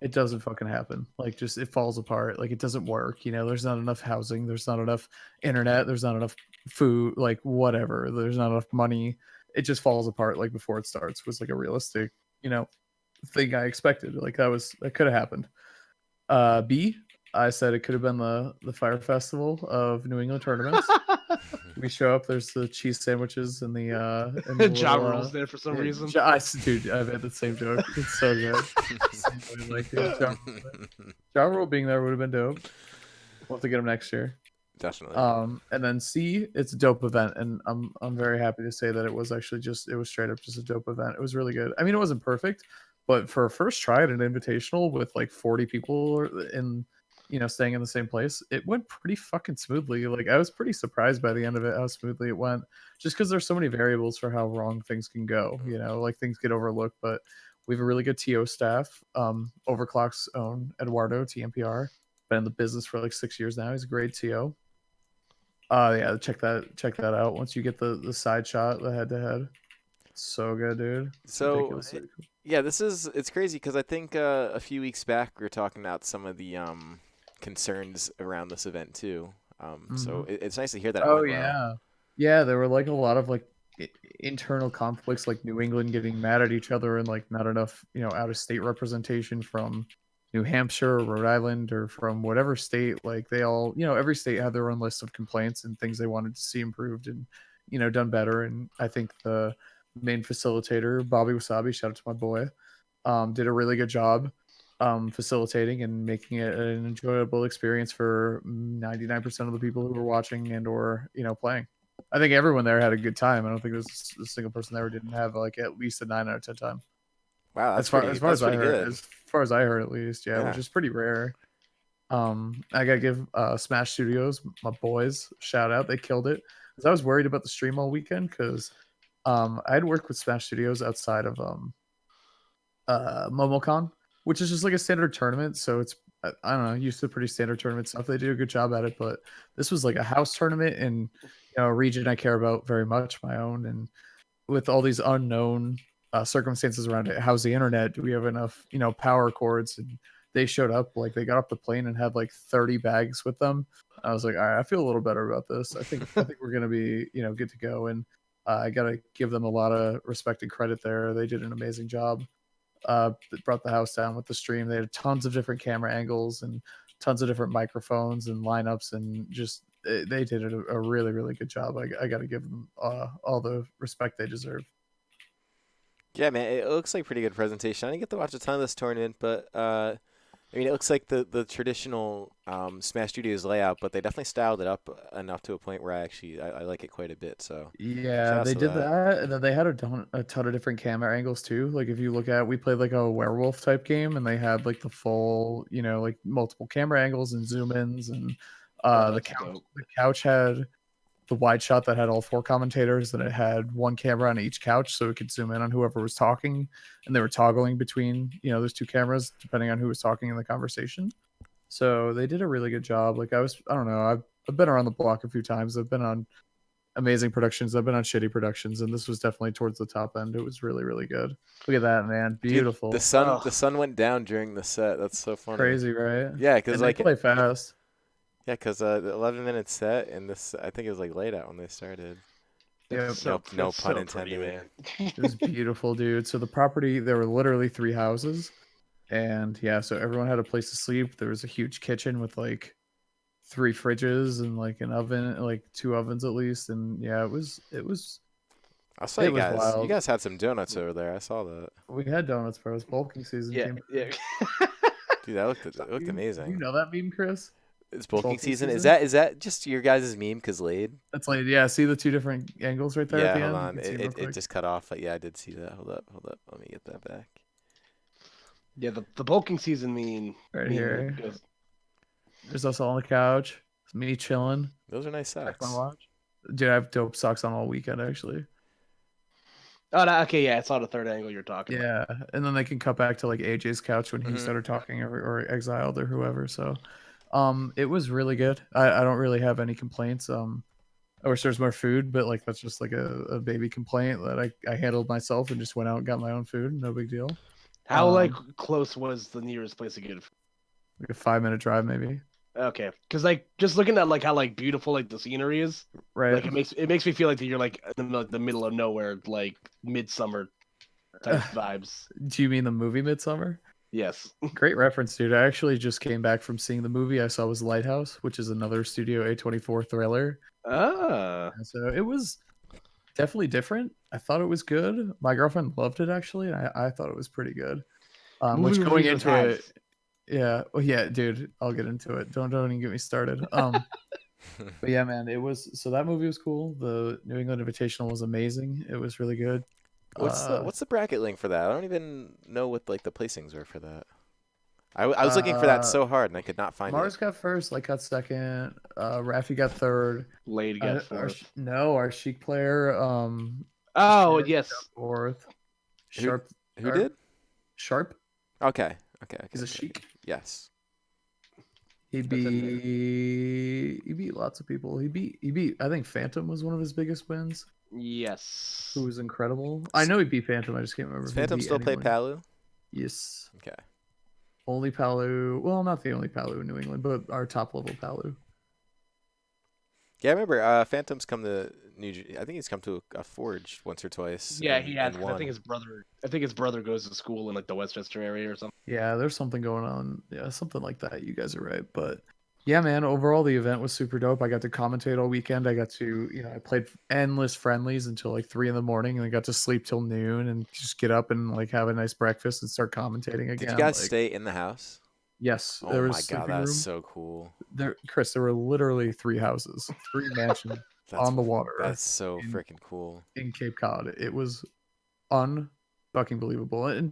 it doesn't fucking happen. Like, just it falls apart. Like, it doesn't work. You know, there's not enough housing. There's not enough internet. There's not enough food. Like, whatever. There's not enough money. It just falls apart. Like before it starts was like a realistic, thing I expected. Like that could have happened. B, I said it could have been the Fire Festival of New England tournaments. We show up. There's the cheese sandwiches and the Ja Rule's there for some reason. Dude, I've had the same joke. It's so good. Like, Ja Rule being there would have been dope. We'll have to get him next year. Definitely. And then C, it's a dope event, and I'm very happy to say that it was actually it was straight up just a dope event. It was really good. I mean, it wasn't perfect, but for a first try at an invitational with like 40 people in, staying in the same place, it went pretty fucking smoothly. Like, I was pretty surprised by the end of it how smoothly it went, just because there's so many variables for how wrong things can go. Like, things get overlooked, but we have a really good TO staff. Overclock's own Eduardo TMPR, been in the business for like 6 years now. He's a great TO. Yeah, check that out once you get the side shot, the head to head. So good, dude. So yeah, it's crazy because I think a few weeks back we were talking about some of the concerns around this event too. So it's nice to hear that. Oh yeah, yeah. There were like a lot of like internal conflicts, like New England getting mad at each other, and like not enough out of state representation from New Hampshire or Rhode Island or from whatever state. Like, they all, every state had their own list of complaints and things they wanted to see improved and done better. And I think the main facilitator, Bobby Wasabi, shout out to my boy, did a really good job facilitating and making it an enjoyable experience for 99% of the people who were watching and or playing. I think everyone there had a good time. I don't think there's a single person there who didn't have like at least a 9 out of 10 time. Wow, as far as I heard, at least, yeah, which is pretty rare. I gotta give Smash Studios, my boys, shout out. They killed it. Because I was worried about the stream all weekend because I had worked with Smash Studios outside of MomoCon, which is just like a standard tournament. So it's, I don't know, used to pretty standard tournament stuff. They do a good job at it, but this was like a house tournament in a region I care about very much, my own, and with all these unknown circumstances around it. How's the internet? Do we have enough power cords? And they showed up, like, they got off the plane and had like 30 bags with them. I was like, all right, I feel a little better about this. I think we're gonna be good to go. And I gotta give them a lot of respect and credit there. They did an amazing job. Brought the house down with the stream. They had tons of different camera angles and tons of different microphones and lineups, and just they did a really, really good job. I got to give them all the respect they deserve. Yeah, man, it looks like a pretty good presentation. I didn't get to watch a ton of this tournament, but I mean, it looks like the traditional Smash Studios layout, but they definitely styled it up enough to a point where I like it quite a bit. So yeah, they did that, and then they had a ton of different camera angles too. Like, if you look at, we played like a werewolf type game, and they had like the full, like multiple camera angles and zoom ins, and the couch had the wide shot that had all 4 commentators, and it had one camera on each couch, so it could zoom in on whoever was talking, and they were toggling between those 2 cameras depending on who was talking in the conversation. So they did a really good job. Like, I don't know, I've been around the block a few times. I've been on amazing productions, I've been on shitty productions, and this was definitely towards the top end. It was really, really good. Look at that, man. Beautiful. Dude, the sun went down during the set. That's so funny. Crazy, right? Yeah, because like they play fast. Yeah, because the 11-minute set, and this, I think it was like laid out when they started. Yeah, no pun intended, man. It was beautiful, dude. So the property, there were literally 3 houses, and yeah, so everyone had a place to sleep. There was a huge kitchen with like 3 fridges and like an oven, like 2 ovens at least, and yeah, it was. I saw you guys. Wild. You guys had some donuts over there. I saw that. We had donuts, bro. It was bulking season. Yeah. Dude, that looked amazing. You know that meme, Chris? It's bulking season. Is that just your guys' meme? Cause Laid. That's Laid. Yeah. See the 2 different angles right there. Yeah. At the Hold end? on. It just cut off. But yeah, I did see that. Hold up. Let me get that back. Yeah, the bulking season meme right here. There's us all on the couch. It's me chilling. Those are nice socks. Dude, I have dope socks on all weekend actually. Oh, no, okay, yeah, I saw the third angle you're talking about. Yeah, and then they can cut back to like AJ's couch when he Mhm. started talking or exiled or whoever. So, it was really good. I don't really have any complaints. I wish there's more food, but like that's just like a baby complaint that I handled myself and just went out and got my own food. No big deal. How like close was the nearest place to get it? Like a 5-minute drive maybe. Okay, because like just looking at like how like beautiful like the scenery is, Right. like it makes me feel like that you're like in the middle of nowhere, like midsummer type vibes. Do you mean the movie Midsummer? Yes. Great reference, dude. I actually just came back from seeing the movie I saw was Lighthouse, which is another Studio A24 thriller. Ah. And so it was definitely different. I thought it was good. My girlfriend loved it actually, and I thought it was pretty good. Movie Which going reviewers into have. it, yeah, well, yeah, dude, I'll get into it. Don't even get me started. But yeah, man, it was so that movie was cool. The New England Invitational was amazing. It was really good. What's the bracket link for that? I don't even know what like the placings were for that. I was looking for that so hard and I could not find Mars it. got first, like got second. Rafi got third. Lade got fourth. Our Sheik player. Oh Sharp yes. got fourth. Who did? Sharp. Okay. He's a Sheik. Yes. He beat lots of people. He beat I think Phantom was one of his biggest wins. Yes. Who was incredible. I know he beat Phantom. I just can't remember. Does If he Phantom beat still play anyone. Palu? Yes. Okay. Only Palu. Well, not the only Palu in New England, but our top level Palu. Yeah, I remember Phantom's come to I think he's come to a Forge once or twice. Yeah, he has. And I think his brother goes to school in like the Westchester area or something. Yeah, there's something going on. Yeah, something like that. You guys are right. But yeah, man, overall the event was super dope. I got to commentate all weekend. I got to, I played endless friendlies until like 3 in the morning and I got to sleep till noon and just get up and like have a nice breakfast and start commentating again. Did you guys like, stay in the house? Yes. Oh There my was god, sleeping that's room. so cool. Chris, there were literally 3 houses, 3 mansions on the water. That's so freaking cool. In Cape Cod. It was unfucking believable. And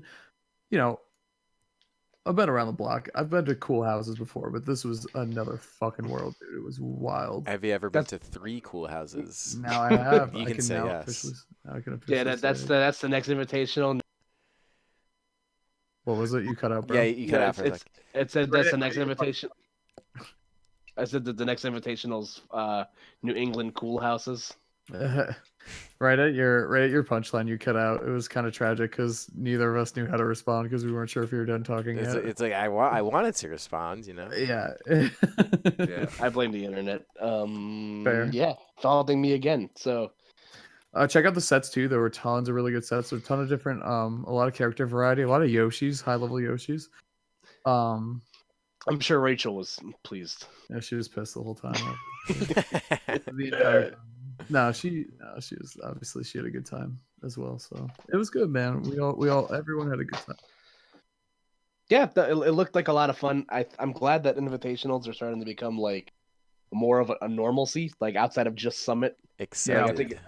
I've been around the block. I've been to cool houses before, but this was another fucking world, dude. It was wild. Have you ever been to 3 cool houses? Now I have. You can say yes. I can officially Yeah, that's the next invitational. What was it? You cut out, bro? Yeah, you cut out for a sec. It said that's the next invitation. I said that the next invitational's New England cool houses. Right at your punchline, you cut out. It was kind of tragic because neither of us knew how to respond because we weren't sure if you were done talking yet. It's like I wanted to respond, Yeah. Yeah, I blame the internet. Fair. Yeah, faulting me again. So check out the sets too. There were tons of really good sets. There's a ton of different, a lot of character variety, a lot of Yoshis, high level Yoshis. I'm sure Rachel was pleased. Yeah, she was pissed the whole time. The entire time. No, she was obviously she had a good time as well. So it was good, man. Everyone had a good time. Yeah, it looked like a lot of fun. I'm glad that invitationals are starting to become like more of a normalcy, like outside of just Summit. Excited.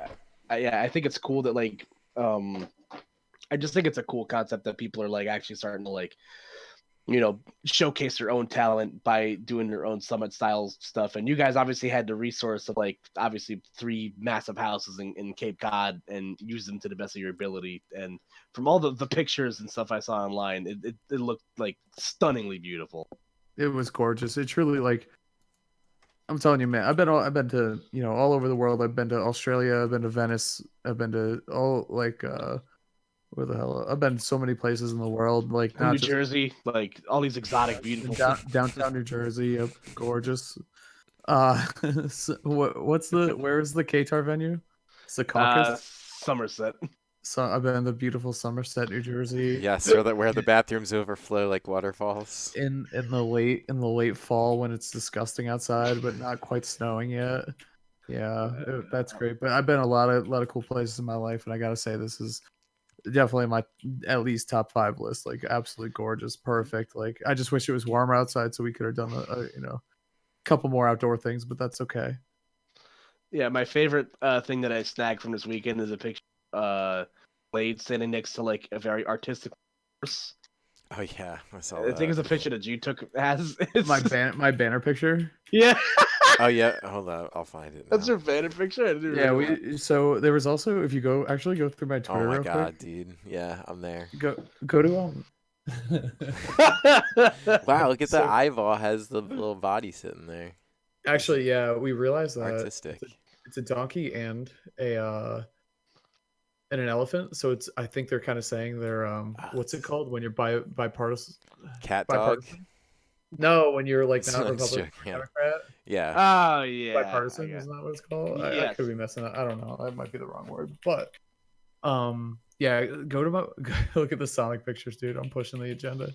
I think it's cool that like I just think it's a cool concept that people are like actually starting to like showcase their own talent by doing their own Summit style stuff. And you guys obviously had the resource of like obviously 3 massive houses in Cape Cod and use them to the best of your ability. And from all the pictures and stuff I saw online, it looked like stunningly beautiful. It was gorgeous. It truly, like, I'm telling you, man, I've been to all over the world. I've been to Australia, I've been to Venice, I've been to all like where the hell? I've been so many places in the world, like New Jersey, like all these exotic, beautiful downtown New Jersey, gorgeous. So where is the Qatar venue? Secaucus? Somerset. So I've been in the beautiful Somerset, New Jersey. Yes, where the bathrooms overflow like waterfalls. In the late fall when it's disgusting outside, but not quite snowing yet. Yeah, that's great. But I've been a lot of cool places in my life, and I gotta say this is definitely my at least top 5 list. Like absolutely gorgeous, perfect. Like I just wish it was warmer outside so we could have done a couple more outdoor things, but that's okay. Yeah, my favorite thing that I snagged from this weekend is a picture Blade standing next to like a very artistic horse. Oh yeah, I saw I that. think it's a picture that you took as My banner picture. Yeah, Oh yeah, hold on, I'll find it now. that's your banner picture. I didn't Yeah, realize. so there was also, if you go through my Twitter Oh my real god, quick. dude. Yeah, I'm there. Go to Wow, look at that So eyeball has the little body sitting there. actually, yeah, we realized that Artistic. it's a donkey and an elephant. So it's, I think they're kind of saying they're what's it called when you're bipartisan? Cat dog. Bipartisan? No, when you're like I'm not just Republican joking, or yeah. Democrat. Yeah. Oh yeah, Bipartisan, isn't that what it's called? I Yes. could be messing up. I don't know. That might be the wrong word. But yeah, go to my look at the Sonic pictures, dude. I'm pushing the agenda.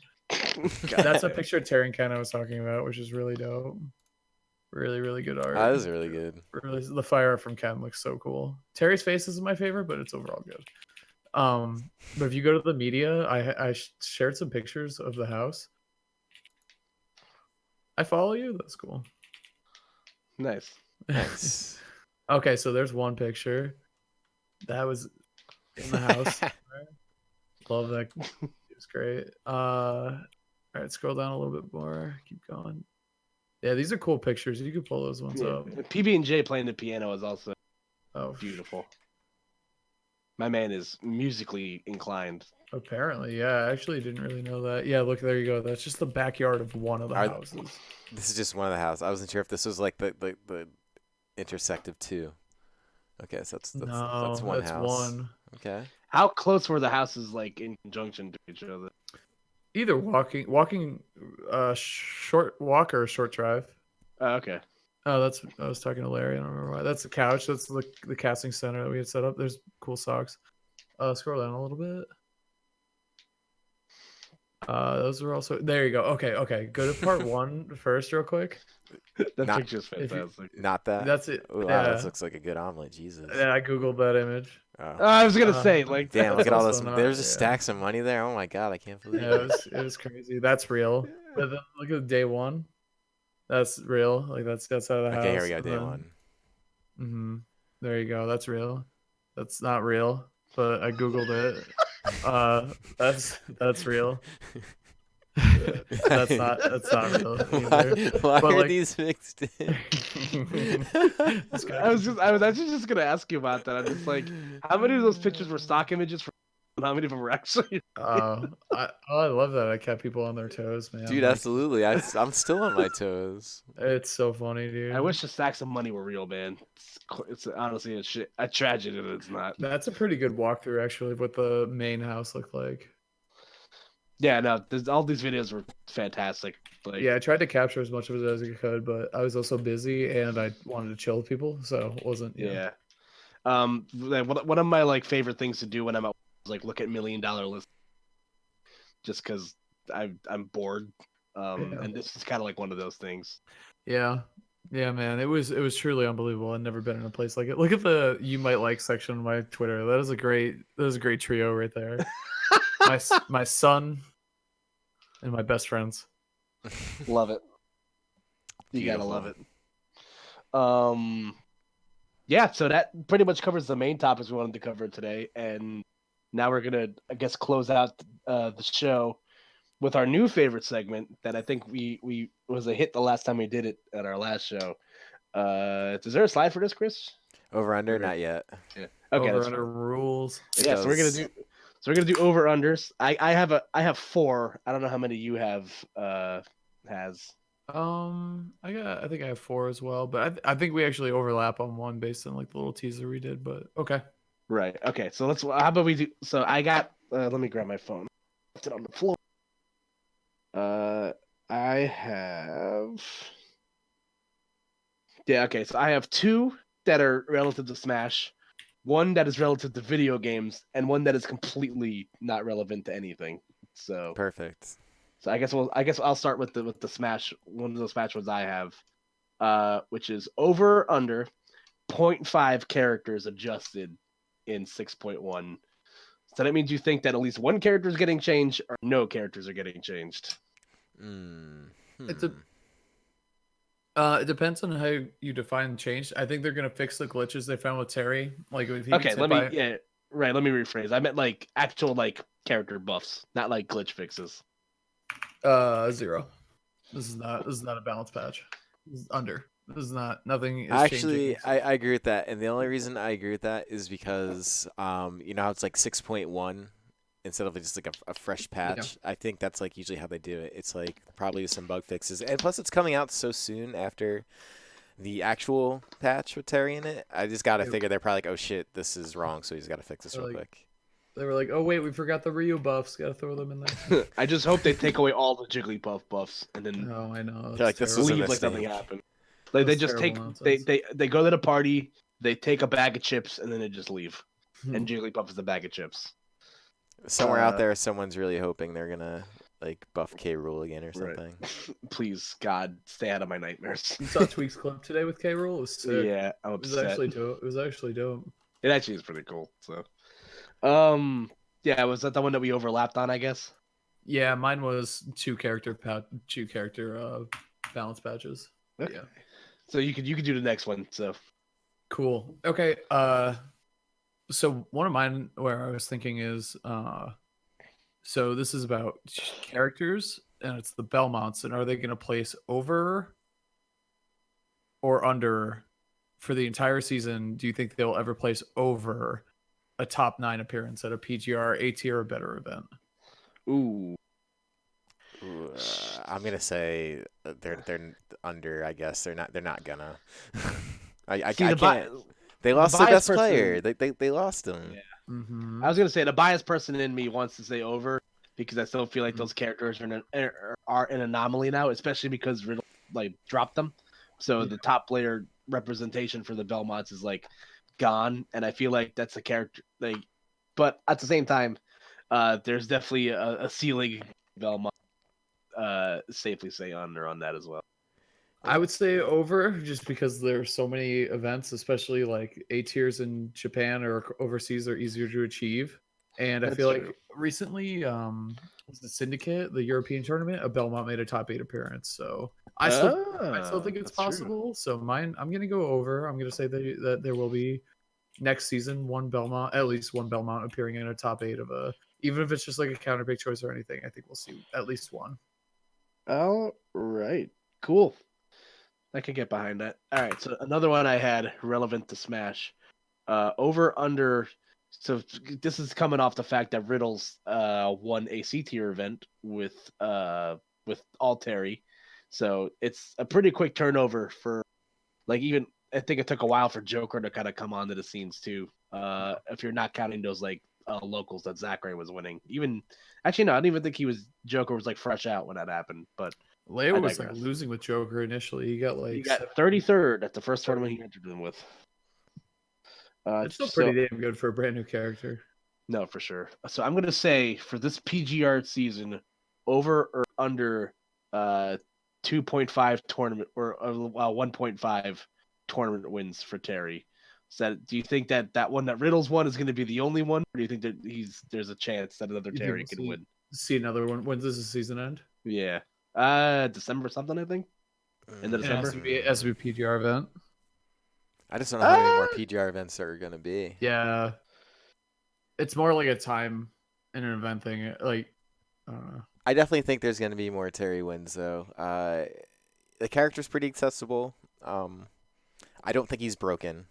That's a picture of Terry and Ken I was talking about, which is really dope. Really, really good art. That is really good. Really, the fire art from Ken looks so cool. Terry's face isn't my favorite, but it's overall good. But if you go to the media, I shared some pictures of the house. I follow you. That's cool. Nice. Nice. Okay, so there's one picture that was in the house. Love that. It was great. All right, scroll down a little bit more. Keep going. Yeah, these are cool pictures. You could pull those ones Yeah. up. PB&J playing the piano is also Oh, beautiful. My man is musically inclined. apparently, yeah. I actually didn't really know that. Yeah, look, there you go. That's just the backyard of one of the houses. This is just one of the houses. I wasn't sure if this was like the intersect of two. Okay, so that's one that's house. one. Okay. How close were the houses like in conjunction to each other? Either walking, short walk or a short drive. Oh, okay. Oh, that's, I was talking to Larry. I don't remember why. That's the couch. That's the casting center that we had set up. There's cool socks. Scroll down a little bit. Those are also, there you go. Okay. Go to part one first, real quick. That picture's fantastic. Not that. That's it. Ooh, wow, Yeah. this looks like a good omelet. Jesus. Yeah, I googled that image. Oh. I was gonna say, like, Damn, look at all this. also not- There's just yeah. stacks of money there. Oh my god, I can't believe Yeah, it. it was crazy. That's real. But then look at day one. That's real. Like that's outside of the house. Okay, here we go. Day one. Mm-hmm. There you go. That's real. That's not real, but I googled it. That's real. that's not real either. Why But, are like- these mixed in? I was actually just gonna ask you about that. I'm just like, how many of those pictures were stock images from? How many of them were actually? I love that. I kept people on their toes, man. Dude, Like, absolutely. I'm still on my toes. it's so funny, dude. I wish the stacks of money were real, man. It's honestly a tragedy that it's not. That's a pretty good walkthrough, actually, of what the main house looked like. Yeah, no, all these videos were fantastic. Like, Yeah, I tried to capture as much of it as I could, but I was also busy and I wanted to chill with people, so it wasn't. yeah. One of my like favorite things to do when I'm out is like look at $1 million lists, just because I'm bored. And this is kind of like one of those things. Yeah, man, it was truly unbelievable. I've never been in a place like it. Look at the you might like section on my Twitter. That is a great trio right there. my son and my best friends. Love it. You gotta love it. Yeah, so that pretty much covers the main topics we wanted to cover today, and now we're gonna, I guess, close out the show with our new favorite segment that I think we was a hit the last time we did it at our last show. Is there a slide for this, Chris? Over under, not yet. Yeah. Okay. Over under rules. Yeah, so we're gonna do over unders. I have 4. I don't know how many you have. Has. I think I have 4 as well, but I think we actually overlap on one based on like the little teaser we did. But okay. Right. Okay. So how about we do? So I got. Let me grab my phone. Left it on the floor. I have. Yeah. Okay. So I have 2 that are relative to Smash, 1 that is relative to video games, and 1 that is completely not relevant to anything. So Perfect. So I guess I'll start with the Smash, one of the Smash ones I have, which is over or under 0.5 characters adjusted in 6.1. So that means you think that at least 1 character is getting changed or no characters are getting changed. It depends on how you define change. I think they're gonna fix the glitches they found with Terry. Like if he Okay, let me rephrase. I meant like actual like character buffs, not like glitch fixes. 0. This is not a balance patch. This is under. This is not. Nothing is Actually, changing. I agree with that, and the only reason I agree with that is because you know how it's like 6.1 instead of just like a fresh patch. I think that's like usually how they do it. It's like probably some bug fixes, and plus it's coming out so soon after the actual patch with Terry in it. I just gotta figure they're probably like, oh shit, this is wrong, so we just gotta fix this real quick. They were like, oh wait, we forgot the Ryu buffs. Gotta throw them in there. I just hope they take away all the Jigglypuff buffs and then Oh, I know. They're like, this was a leave like nothing mistake. happened. Like they That's just take terrible they go to the party, they take a bag of chips, and then they just leave. Hmm. And Jigglypuff is the bag of chips. Somewhere out there, someone's really hoping they're gonna like buff K. Rool again or something. Right. Please, God, stay out of my nightmares. You saw Tweak's clip today with K. Rool. It was sick. Yeah, I'm It was upset. actually dope. It was actually dope. It actually is pretty cool. So, yeah, was that the one that we overlapped on? I guess. Yeah, mine was 2 character balance patches. Okay. Yeah. So you could do the next one. So Cool. Okay. So one of mine where I was thinking is, so this is about characters, and it's the Belmonts, and are they going to place over or under for the entire season? Do you think they'll ever place over a top 9 appearance at a PGR A-Tier or better event? ooh. Ooh, I'm gonna say they're under. I guess they're not gonna. I See, can't. They lost the their biased best player. They lost him. Yeah. Mm-hmm. I was gonna say the biased person in me wants to say over because I still feel like those characters are an anomaly now, especially because Riddle like dropped them. So the top player representation for the Belmonts is like gone, and I feel like that's a character like. But at the same time, there's definitely a ceiling Belmont. Safely say under on that as well. I would say over just because there's so many events, especially like A-Tiers in Japan or overseas are easier to achieve. And I That's feel true. like recently, was the Syndicate, the European tournament, a Belmont made a top 8 appearance. So I still think it's that's true. possible. So mine, I'm gonna go over. I'm gonna say that there will be next season at least one Belmont appearing in a top 8 of a, even if it's just like a counter pick choice or anything. I think we'll see at least one. All right, cool. I can get behind that. All right, so another one I had relevant to Smash, over under. So this is coming off the fact that Riddles won a C-Tier event with Terry, so it's a pretty quick turnover for like even I think it took a while for Joker to kind of come onto the scenes too. If you're not counting those like locals that Zachary was winning, even actually no, I don't even think Joker was like fresh out when that happened, but. Leo was like losing with Joker initially. He got like 33rd at the first tournament he entered them with. It's still pretty damn good for a brand new character. No, for sure. So I'm gonna say for this PGR season, over or under 2.5 tournament or 1.5 tournament wins for Terry. So do you think that one that Riddles won is going to be the only one, or do you think that there's a chance that another Terry can win? See another one. When does the season end? Yeah. December something, I think. In the December. It has to be a PGR event. I just don't know how many more PGR events there are going to be. Yeah. It's more like a time in an event thing. Like, I don't know. I definitely think there's going to be more Terry wins, though. The character's pretty accessible. I don't think he's broken,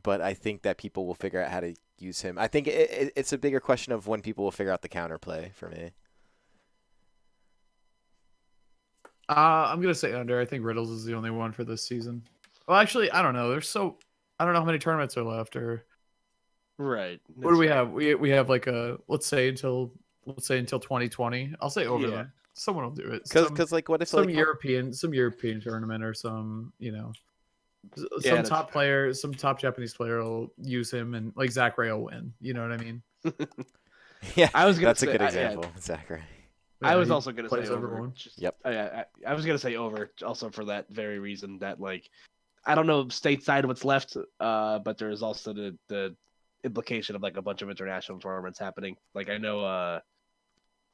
but I think that people will figure out how to use him. I think it's a bigger question of when people will figure out the counterplay for me. I'm gonna say under. I think Riddles is the only one for this season. Well, actually, I don't know. I don't know how many tournaments are left. Or right. What do we have? We have like let's say until 2020. I'll say over. Yeah. Someone will do it. Because like what if some European tournament or some some top player, some top Japanese player will use him and like Zachary will win. You know what I mean? Yeah, I was gonna that's say, a good example, Zachary. I was also going to say over. Everyone. Yep. I was going to say over also for that very reason that like I don't know stateside what's left, but there's also the implication of like a bunch of international tournaments happening. Like I know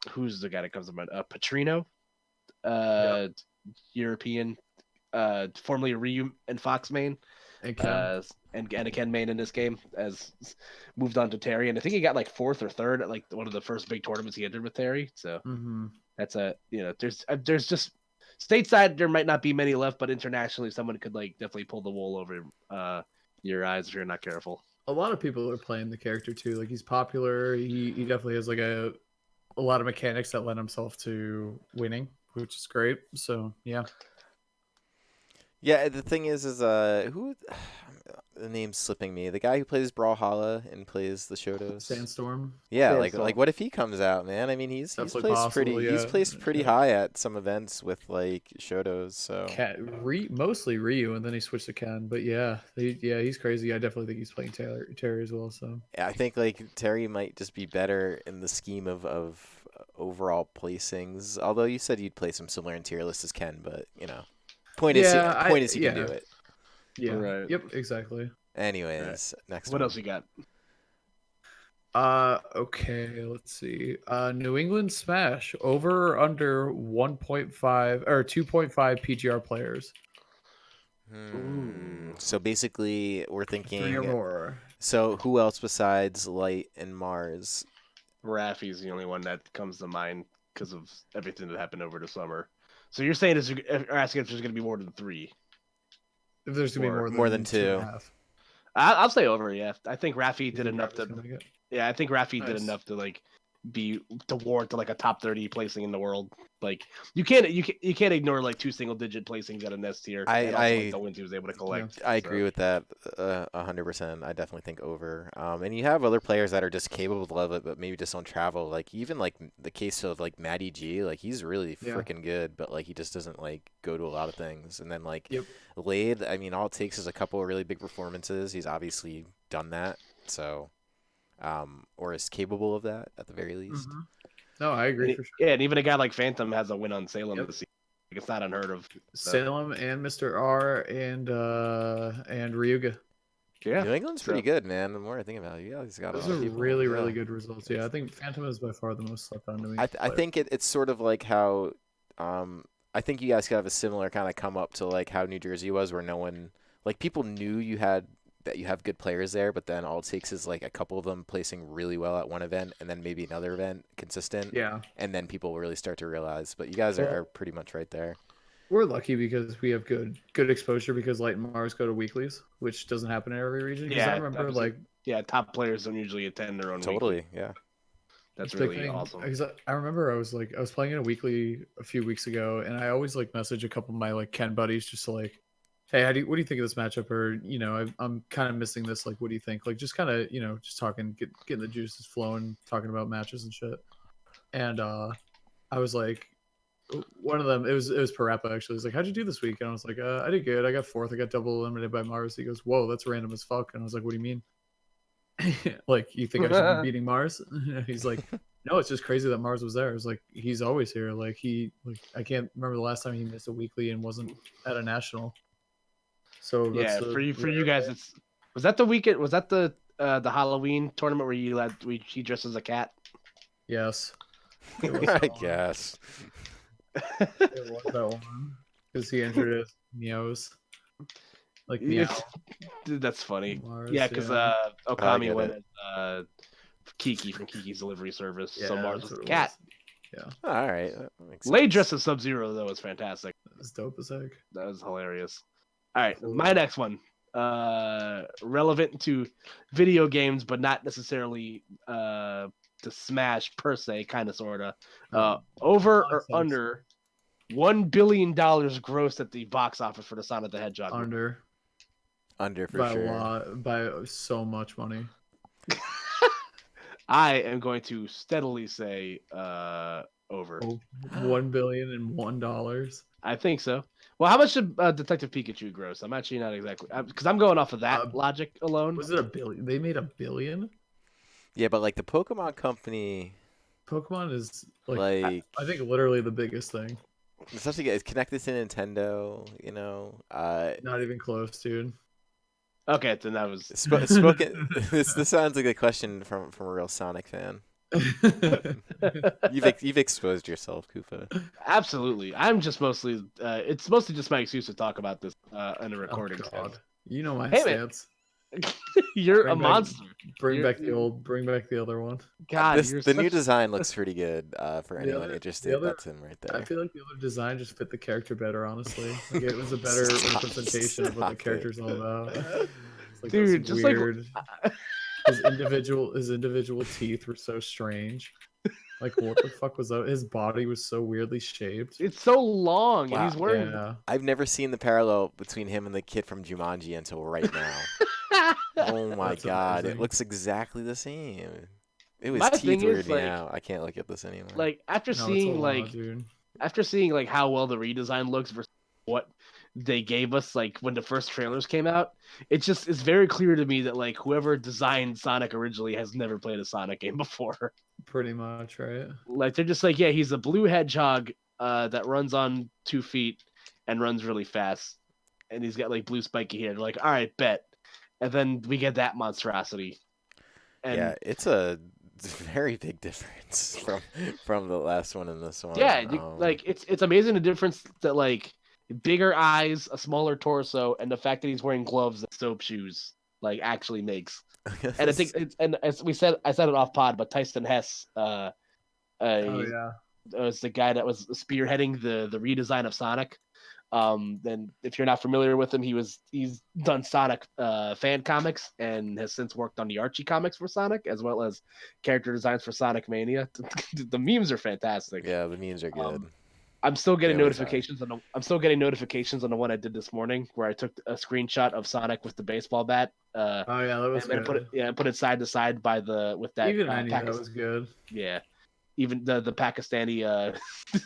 who's the guy that comes to mind? Petrino, European, formerly Ryu and Fox main. And Ken Main in this game has moved on to Terry, and I think he got like 4th or 3rd at like one of the first big tournaments he entered with Terry. So That's there's just stateside there might not be many left, but internationally someone could like definitely pull the wool over your eyes if you're not careful. A lot of people are playing the character too. Like he's popular. He definitely has like a lot of mechanics that lend himself to winning, which is great. So yeah. Yeah, the thing is who the name's slipping me. The guy who plays Brawlhalla and plays the Shodos. Sandstorm. Yeah, Sandstorm. like what if he comes out, man? I mean, he's Definitely placed possible, he's yeah. placed pretty high at some events with like Shodos. So Mostly Ryu, and then he switched to Ken. But yeah, he's crazy. I definitely think he's playing Terry as well. So yeah, I think like Terry might just be better in the scheme of overall placings. Although you said you'd play some similar in tier list as Ken, but point is he can do it. Yeah. Right. Yep. Exactly. Anyways, next What one. else you got? Okay, let's see. New England Smash over or under 1.5 or 2.5 PGR players. So basically, we're 3 thinking. or more. So who else besides Light and Mars? Raffi's the only one that comes to mind because of everything that happened over the summer. So you're saying asking if there's going to be more than 3? If there's gonna be more than 2. 2.5. I'll say over. Yeah, I think Raffi did enough Raffi's to. gonna make it. Yeah, I think Raffi did Nice. enough to like to warrant to like a top 30 placing in the world. Like you can't ignore like 2 single-digit placings at a nest tier. Like, the wins he was able to collect. I agree with that 100%. I definitely think over. And you have other players that are just capable of it, but maybe just don't travel. Like even like the case of like Matty G, like he's really freaking good, but like he just doesn't like go to a lot of things. And then like Lade, I mean, all it takes is a couple of really big performances. He's obviously done that, so or is capable of that at the very least. Mm-hmm. No, I agree for sure. Yeah, and even a guy like Phantom has a win on Salem this season. Like, it's not unheard of. Salem and Mr. R and Ryuga. Yeah, New England's pretty good, man. The more I think about it, he's got those a lot are of people. really good results. Yeah, I think Phantom is by far the most slept on to me. I think it's sort of like how I think you guys could have a similar kind of come up to like how New Jersey was, where no one like people knew you have good players there, but then all it takes is like a couple of them placing really well at one event and then maybe another event consistent. Yeah. And then people will really start to realize. But you guys are pretty much right there. We're lucky because we have good exposure because Light and Mars go to weeklies, which doesn't happen in every region. Yeah, I remember top players don't usually attend their own totally weekly. Yeah. That's really awesome. I remember I was playing in a weekly a few weeks ago, and I always like message a couple of my like Ken buddies just to like, hey, what do you think of this matchup? Or I'm kind of missing this. Like, what do you think? Like, just kind of just talking, getting the juices flowing, talking about matches and shit. And I was like, one of them, it was Parappa actually. He was like, how'd you do this week? And I was like, I did good. I got 4th. I got double eliminated by Mars. He goes, whoa, that's random as fuck. And I was like, what do you mean? Like, you think I should be beating Mars? He's like, no, it's just crazy that Mars was there. I was like, he's always here. Like I can't remember the last time he missed a weekly and wasn't at a national. So yeah, for you guys, was that the weekend? Was that the Halloween tournament where he dressed as a cat? Yes, I guess. It was that one because he introduced meows. Like meow. Dude, that's funny. Mars, yeah, because Okami went as Kiki from Kiki's Delivery Service, so Mars was a cat. Yeah. All right. Lay dressed as Sub-Zero though was fantastic. That's dope as heck. That was hilarious. All right, my next one, relevant to video games, but not necessarily to Smash per se, kind of sorta. Over or under $1 billion grossed at the box office for the Sonic the Hedgehog. Under for by sure. a lot, by so much money. I am going to steadily say over. $1 billion and $1. I think so. Well, how much did Detective Pikachu gross? I'm actually not exactly because I'm going off of that logic alone. Was it $1 billion? They made $1 billion. Yeah, but like the Pokemon Company. Pokemon is like I think literally the biggest thing. Especially it's connected to Nintendo. Not even close, dude. Okay, then that was spoken. This sounds like a question from a real Sonic fan. You've exposed yourself, Koopa. Absolutely. I'm just mostly it's mostly just my excuse to talk about this in a recording. You know my stance. You're a monster. Bring back the other one. God, The new design looks pretty good for anyone interested. That's him right there. I feel like the other design just fit the character better, honestly. Like it was a better representation of what the character's all about. It's like, Dude, just weird. His individual teeth were so strange. Like, what the fuck was that? His body was so weirdly shaped. It's so long, Wow. and he's wearing. Yeah. I've never seen the parallel between him and the kid from Jumanji until right now. Oh my That's god, amazing. it looks exactly the same. It was My teeth thing is, weirded me out. I can't look at this anymore. Like after No, it's a seeing lot, dude. after seeing like how well the redesign looks versus what they gave us like when the first trailers came out, it's very clear to me that like whoever designed Sonic originally has never played a Sonic game before. Pretty much, right? Like they're just like, yeah, he's a blue hedgehog that runs on 2 feet and runs really fast, and he's got like blue spiky hair. They're like, all right, bet, and then we get that monstrosity. And yeah, it's a very big difference from the last one and this one. yeah, like it's amazing the difference that like bigger eyes, a smaller torso, and the fact that he's wearing gloves and soap shoes like actually makes. And I think and as I said it off pod, but Tyson Hess, Oh yeah. was the guy that was spearheading the redesign of Sonic. Then if you're not familiar with him, he's done Sonic fan comics and has since worked on the Archie comics for Sonic as well as character designs for Sonic Mania. The memes are fantastic. Yeah, the memes are good. I'm still getting They always notifications on the one I did this morning where I took a screenshot of Sonic with the baseball bat. Oh yeah, that was and good. put it side to side with that. Even I knew that was good. Yeah, even the Pakistani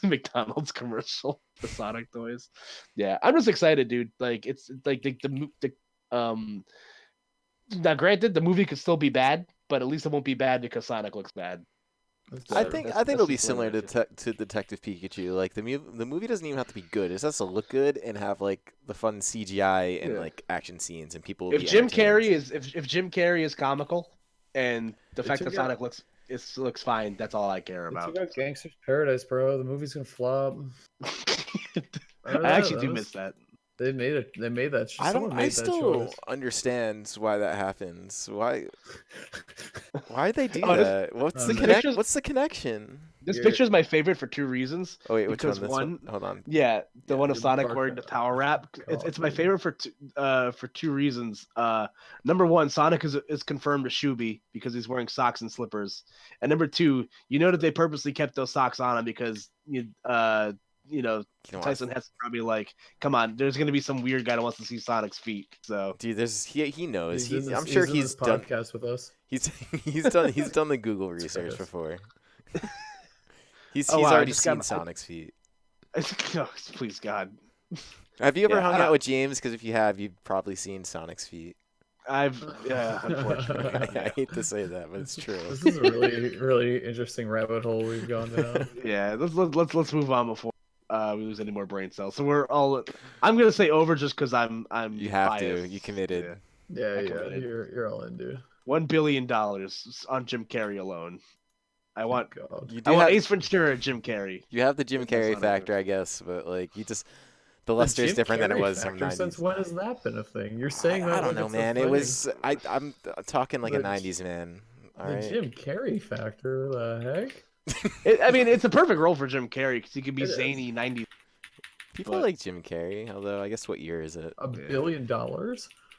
McDonald's commercial, the Sonic toys. Yeah, I'm just excited, dude. Like it's like the now granted the movie could still be bad, but at least it won't be bad because Sonic looks bad. I think it'll be similar to Detective Pikachu. Like the movie doesn't even have to be good. It just has to look good and have like the fun CGI and like action scenes, and people. If Jim Carrey is comical, and the fact that Sonic looks fine, that's all I care about. It's about Gangster's Paradise, bro. The movie's gonna flop. I actually do miss that. They made it. They made that. I still understand why that happens. Why they do that? What's the connection? What's the connection? This picture is my favorite for 2 reasons. Oh wait, which one? This one? Hold on. Yeah, the one of Sonic wearing the towel wrap. It's my favorite for 2 reasons. Number 1, Sonic is confirmed a Shuby because he's wearing socks and slippers, and number 2, you know that they purposely kept those socks on him because Tyson has to probably like, come on, there's gonna be some weird guy that wants to see Sonic's feet. So dude, he knows. I'm sure he's done podcast with us. He's done the Google research before. He's already seen Sonic's feet. Oh, please God. Have you ever hung out with James? Because if you have, you've probably seen Sonic's feet. Unfortunately. I hate to say that, but it's true. This is a really, really interesting rabbit hole we've gone down. Yeah, let's move on before we lose any more brain cells. So we're all. I'm gonna say over just because I'm. You have biased. to. You committed. Yeah. You're all in, dude. $1 billion on Jim Carrey alone. I want have Ace Ventura, Jim Carrey. You have the Jim Carrey factor, I guess, but like the luster is different than it was from 90s. Since when has that been a thing? You're saying that? I don't know, man. It was. I'm talking like a 90s man. All right. Jim Carrey factor. The heck? It's a perfect role for Jim Carrey because he could be zany 90s. People like Jim Carrey, although I guess what year is it? $1 billion?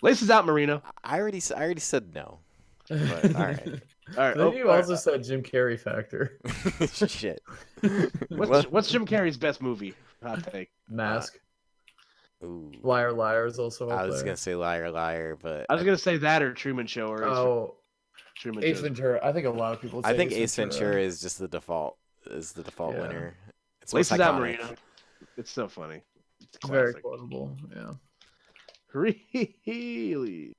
Laces out, Marino. I already said no. But, all right. All right. Then you also said Jim Carrey factor. Shit. What's Jim Carrey's best movie? Hot take. Mask. Ooh. Liar Liar is also up there. I was gonna say Liar Liar, but I was gonna say that or Truman Show or Truman Ace Ventura. I think a lot of people. I think Ace Ventura is just the default. Is the default winner. It's Laces out, Marino. It's so funny. It's very quotable. Yeah. Really.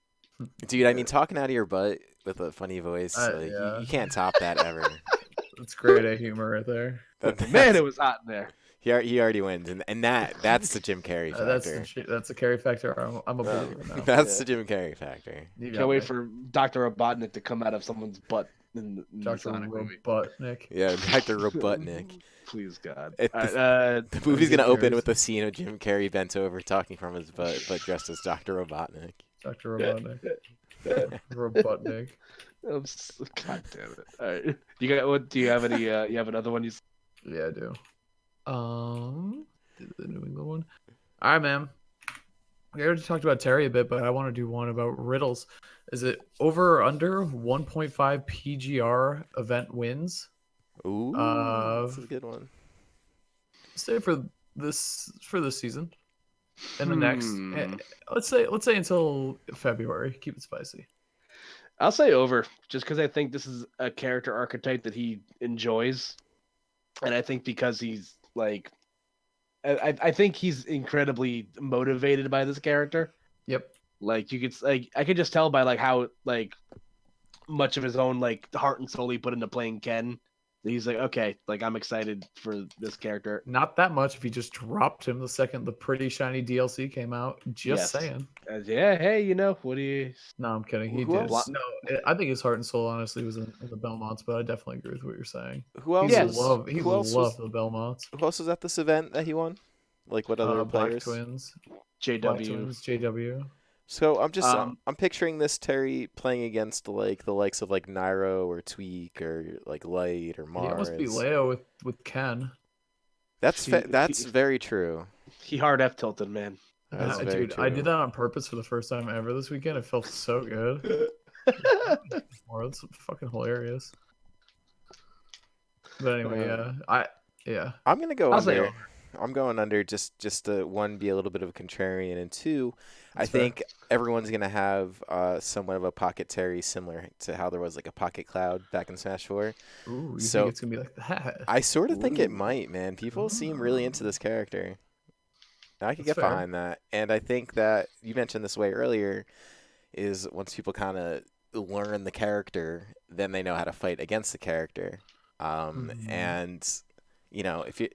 Dude, I mean, talking out of your butt with a funny voice, you can't top that ever. That's grade A humor right there. Man, it was hot in there. He already wins, and that's the Jim Carrey factor. That's the Carrey factor. I'm a believer now. That's the Jim Carrey factor. Can't wait for Dr. Robotnik to come out of someone's butt in Dr. Robotnik. Yeah, Dr. Robotnik. Please, God. The movie's gonna open with a scene of Jim Carrey bent over talking from his butt, but dressed as Dr. Robotnik. Dr. Robotnik. Robotnik. God damn it! All right, you got what? Do you have any? You have another one? Yeah, I do. The New England one. All right, man. We already talked about Terry a bit, but I want to do one about riddles. Is it over or under 1.5 PGR event wins? Ooh, Uh, that's a good one. Say for this season and the next. Hmm. Let's say until February. Keep it spicy. I'll say over, just because I think this is a character archetype that he enjoys, and I think because he's like, I think he's incredibly motivated by this character. Yep. Like you could I could just tell by like how like much of his own like heart and soul he put into playing Ken. He's like, okay, like I'm excited for this character. Not that much if you just dropped him the second the pretty shiny DLC came out. Just Yes. saying. Yeah, hey, you know what do you? No, I'm kidding. He Who did. else? No, I think his heart and soul honestly was in the Belmonts, but I definitely agree with what you're saying. Who else? Yes. He who else loved was? the Belmonts. Who else was at this event that he won? Like what other Black players? Twins, JW. Black Twins, JW. So I'm just Um, I'm picturing this Terry playing against like the likes of like Nairo or Tweak or like Light or He Mars. almost beat Leo with Ken. That's He- that's he- very true. He hard F tilted, man. That's very Dude, true. I did that on purpose for the first time ever this weekend. It felt so good. Oh, it's fucking hilarious. But anyway, yeah. I'm gonna go I'll say under. over. I'm going under just to one be a little bit of a contrarian and two, That's I fair. think everyone's gonna have somewhat of a pocket Terry similar to how there was like a pocket Cloud back in Smash 4. Ooh, you So- think it's gonna be like that? I sort of think it Ooh. might, man. People seem really into this character. I could That's get fair. behind that, and I think that you mentioned this way earlier. Is once people kind of learn the character, then they know how to fight against the character. Mhm. And you know, if you,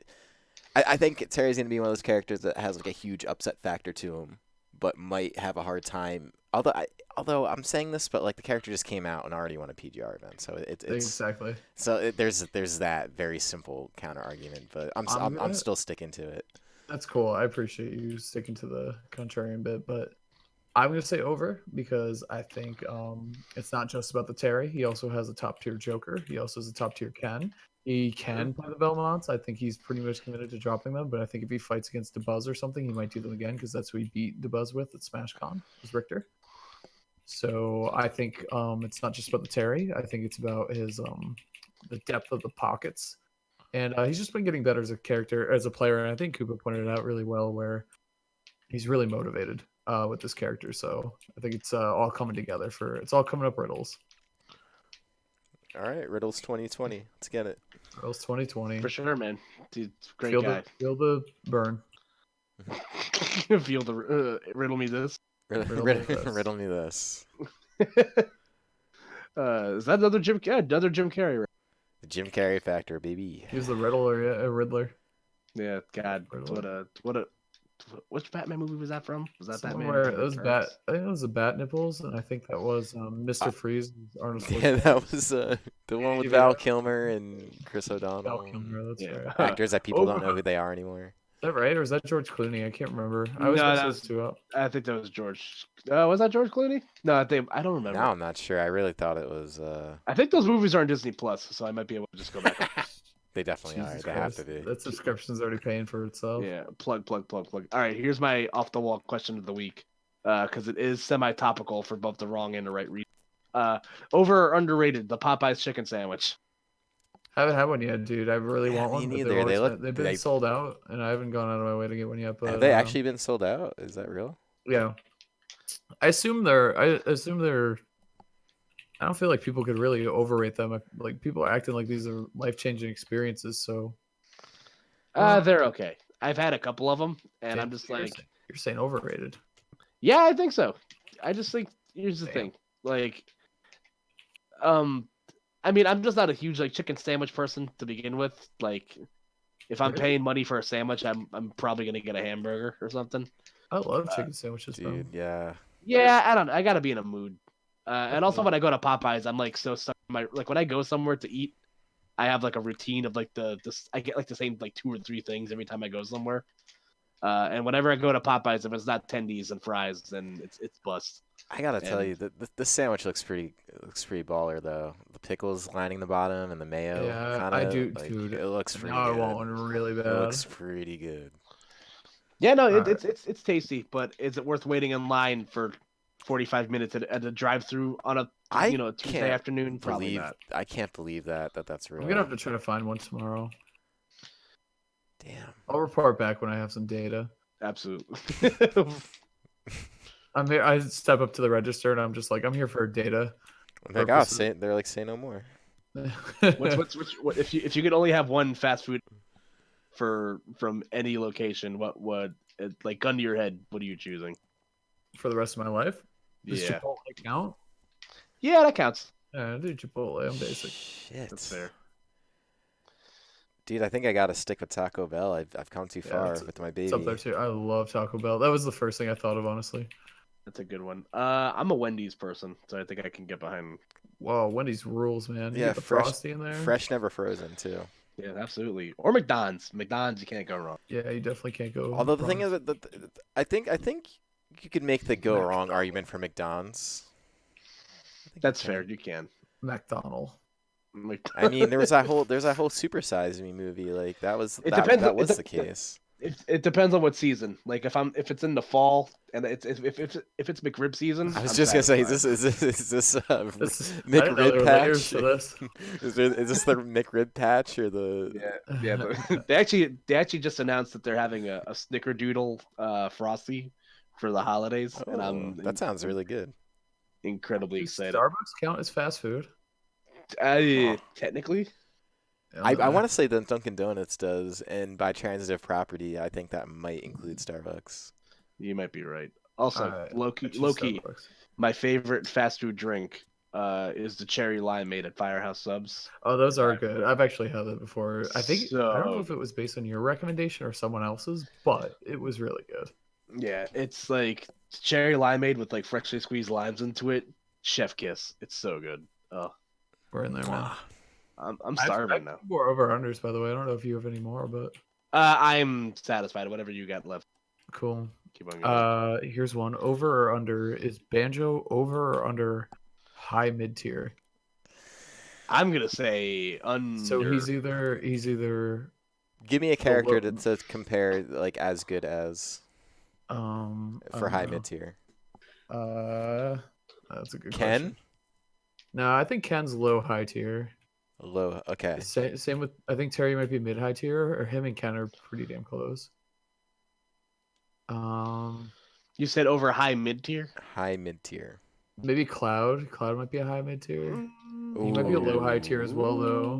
I think Terry's gonna be one of those characters that has like a huge upset factor to him, but might have a hard time. Although I'm saying this, but like the character just came out and already won a PGR event, so it's Exactly. so there's that very simple counter argument, but I'm gonna- still sticking to it. That's cool. I appreciate you sticking to the contrarian bit, but I'm gonna say over because I think it's not just about the Terry. He also has a top tier Joker. He also has a top tier Ken. He can play the Belmonts. I think he's pretty much committed to dropping them. But I think if he fights against DeBuzz or something, he might do them again because that's who he beat DeBuzz with at SmashCon. Was Richter. So I think it's not just about the Terry. I think it's about his the depth of the pockets. And he's just been getting better as a character, as a player. And I think Koopa pointed it out really well, where he's really motivated with this character. So I think it's all coming together it's all coming up riddles. All right, Riddles 2020. Let's get it. Riddles 2020. For sure, man. Dude, great feel guy. feel the burn. Feel the riddle me this. Riddle me this. Riddle me this. Is that another Jim? Yeah, another Jim Carrey. Right? The Jim Carrey factor, baby. He was the Riddler, yeah, a Riddler. Yeah, God, Riddle. which Batman movie was that from? Was that Batman? Somewhere it was I think it was the Bat Nipples, and I think that was Mr. Freeze. Arnold Yeah, Schwarzenegger. that was the one with Yeah. Val Kilmer and Chris O'Donnell. Val Kilmer, that's Yeah. right. Actors that people don't know who they are anymore. Is that right, or is that George Clooney? I can't remember. I always No, mix that those was- two up. I think that was George. Was that George Clooney? No, I don't remember. Now I'm not sure. I really thought it was. I think those movies are on Disney Plus, so I might be able to just go back. They definitely are. Jesus They have to Christ. be. That subscription's already paying for itself. Yeah, plug. All right, here's my off the wall question of the week, because it is semi-topical for both the wrong and the right reason. Over or underrated, the Popeyes chicken sandwich. Haven't had one yet, dude. I really Yeah, want me one. But neither. they've been sold out, and I haven't gone out of my way to get one yet. But Have they actually been sold out? Is that real? Yeah, I assume they're. I don't feel like people could really overrate them. Like people are acting like these are life-changing experiences. So They're okay. I've had a couple of them, and I'm just You're like, saying- you're saying overrated. yeah, I think so. I just think here's the Damn. thing, like, I mean, I'm just not a huge like chicken sandwich person to begin with. Like, if I'm Really? paying money for a sandwich, I'm probably gonna get a hamburger or something. I love chicken sandwiches, bro. Dude, yeah. Yeah, I don't know. I gotta be in a mood. And also when I go to Popeyes, I'm like so stuck. Like when I go somewhere to eat, I have like a routine of like I get like the same like 2 or 3 things every time I go somewhere. And whenever I go to Popeyes, if it's not tendies and fries, then it's bust. I gotta tell And you, the sandwich looks pretty baller though. The pickles lining the bottom and the mayo, Yeah, kind I of do, like dude. it looks pretty Now I good. want one really It bad. looks pretty good. yeah, no, Alright. it's tasty, but is it worth waiting in line for 45 minutes at a drive-through on a I a Tuesday can't afternoon? Probably believe not. I can't believe that's I'm real. gonna have to try to find one tomorrow. Damn. I'll report back when I have some data. Absolutely. I'm here. I step up to the register and I'm just like, I'm here for data. Like, oh, they're like, say no more. What if you could only have one fast food from any location? What would like gun to your head? What are you choosing? for the rest of my life? Does Yeah, Chipotle count? yeah, that counts. Yeah, I do Chipotle. I'm basic. Shit. That's fair. Dude, I think I gotta stick with Taco Bell. I've come too Yeah, far it's- with my It's up there baby. too. I love Taco Bell. That was the first thing I thought of, honestly. That's a good one. I'm a Wendy's person, so I think I can get behind. Wow, Wendy's rules, man. You Yeah, get the fresh- Frosty in there. Fresh, never frozen too. Yeah, absolutely. Or McDonald's. McDonald's, you can't go wrong. Yeah, you definitely can't go. Although the thing wrong. is, I think you could make the go wrong argument for McDonald's. I think That's you can. fair. You can. McDonald. I mean, there's that whole Super Size Me movie. Like that was It that, depends- that it was de- the case. It depends on what season. Like if it's in the fall and if it's McRib season. I was I'm just gonna say, satisfied. is this This- I didn't know there McRib were layers patch? to this. Is this the McRib patch or the? Yeah, but they actually just announced that they're having a Snickerdoodle Frosty for the holidays, and Oh, that sounds really good. incredibly Does excited. Starbucks count as fast food? Technically, I want to say that Dunkin' Donuts does, and by transitive property, I think that might include Starbucks. you might be right. Also, Alright, low I choose key, Starbucks. my favorite fast food drink is the cherry limeade at Firehouse Subs. Oh, those are good. I've actually had that before. I think I don't know So- if it was based on your recommendation or someone else's, but it was really good. Yeah, it's like cherry limeade with like freshly squeezed limes into it. Chef kiss. It's so good. Oh, We're in there, man. I'm starving now. More over unders, by the way. I don't know if you have any more, but I'm satisfied. Whatever you got left, cool. keep on going. Here's one. Over or under, is Banjo over or under high mid tier? I'm gonna say under. So he's either Give me a character low- to compare like as good as I for don't high know. mid tier. That's a good Ken? question. No, I think Ken's low high tier. Low. Okay. Same with, I think Terry might be mid high tier, or him and Ken are pretty damn close. You said over high mid tier. High mid tier. Maybe Cloud. Cloud might be a high mid tier. He might be a low high tier as well, though.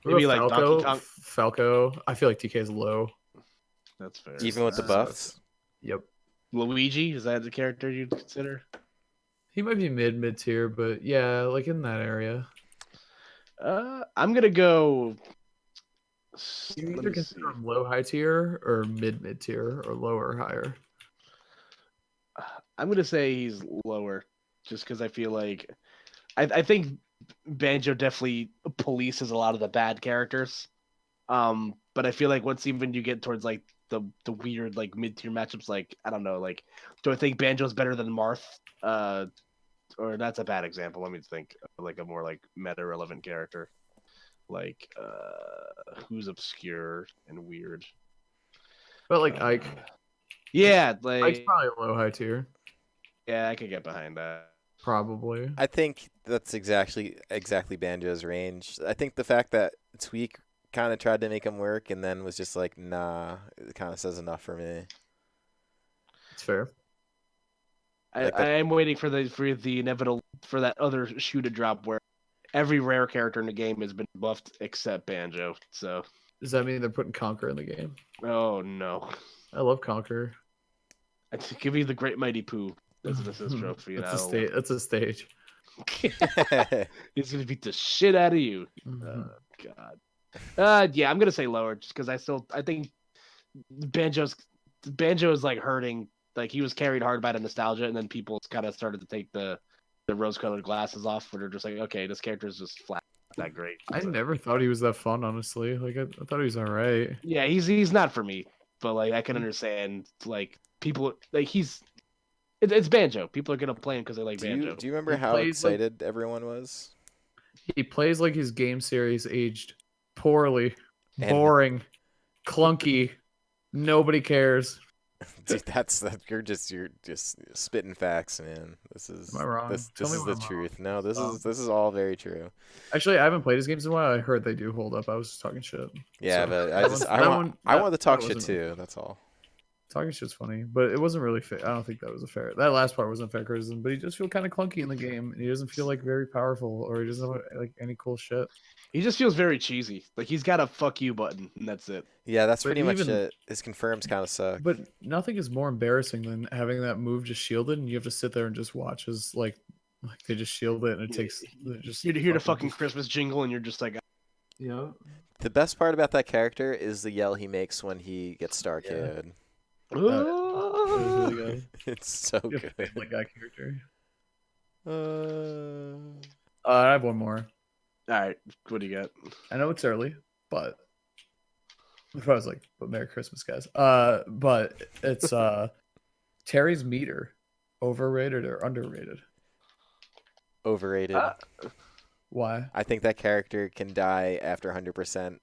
What Maybe about like Falco. Donkey Kong. Falco. I feel like TK is low. That's fair. Even with the buffs. Yep. Luigi, is that the character you'd consider? He might be mid tier, but yeah, like in that area. I'm gonna go. You let either me consider see. him low high tier or mid tier or lower higher. I'm gonna say he's lower, just because I feel like I think Banjo definitely polices a lot of the bad characters. But I feel like once even you get towards like the weird like mid tier matchups, like I don't know, like do I think Banjo's better than Marth? Or that's a bad example. Let me think, like a more like meta relevant character, like who's obscure and weird. But like Ike. Yeah, Ike's like probably a low high tier. yeah, I could get behind that. Probably. I think that's exactly Banjo's range. I think the fact that Tweak kind of tried to make him work and then was just like, nah, it kind of says enough for me. It's fair. Like that- I am waiting for the inevitable for that other shoe to drop where every rare character in the game has been buffed except Banjo. So, Does that mean they're putting Conquer in the game? oh no, I love Conquer. I'd give you the Great Mighty Pooh as an assist trophy. That's a stage. That's a stage. He's gonna beat the shit out of you. Mhm. God. Yeah, I'm gonna say lower just because I think Banjo is like hurting. Like he was carried hard by the nostalgia, and then people kind of started to take the rose-colored glasses off, where they're just like, okay, this character is just flat, not that great. I So, never thought he was that fun, honestly. Like I thought he was all right. yeah, he's not for me. but like I can understand like people like it's Banjo. People are gonna play him because they like Banjo. Do you remember He how plays, like- excited everyone was? He plays like his game series aged poorly, And- boring, clunky. Nobody cares. Dude, you're just spitting facts, man. This is Am I wrong? this Tell me is when the I'm wrong. truth. No, this is all very true. Actually, I haven't played his games in a while. I heard they do hold up. I was just talking shit. Yeah, So, but that I wanted to talk that shit wasn't- too. That's all. Talking shit's funny, but it wasn't really fair. I don't think that was a fair. That last part wasn't fair criticism, but he just feel kind of clunky in the game. And he doesn't feel like very powerful, or he doesn't have like any cool shit. He just feels very cheesy. Like he's got a fuck you button, and that's it. Yeah, that's But pretty much even- it. His confirms kind of suck. But nothing is more embarrassing than having that move just shielded, and you have to sit there and just watch as like they just shield it, and it takes just. You hear the fucking Christmas jingle, and you're just like, Yeah. The best part about that character is the yell he makes when he gets Star Yeah. Kid. It was really good. It's so You have a good. Family Guy character. Uh, I have one more. all right, what do you got? I know it's early, but I was like, "But Merry Christmas, guys." But it's Terry's meter, overrated or underrated? Overrated. Why? I think that character can die after 100%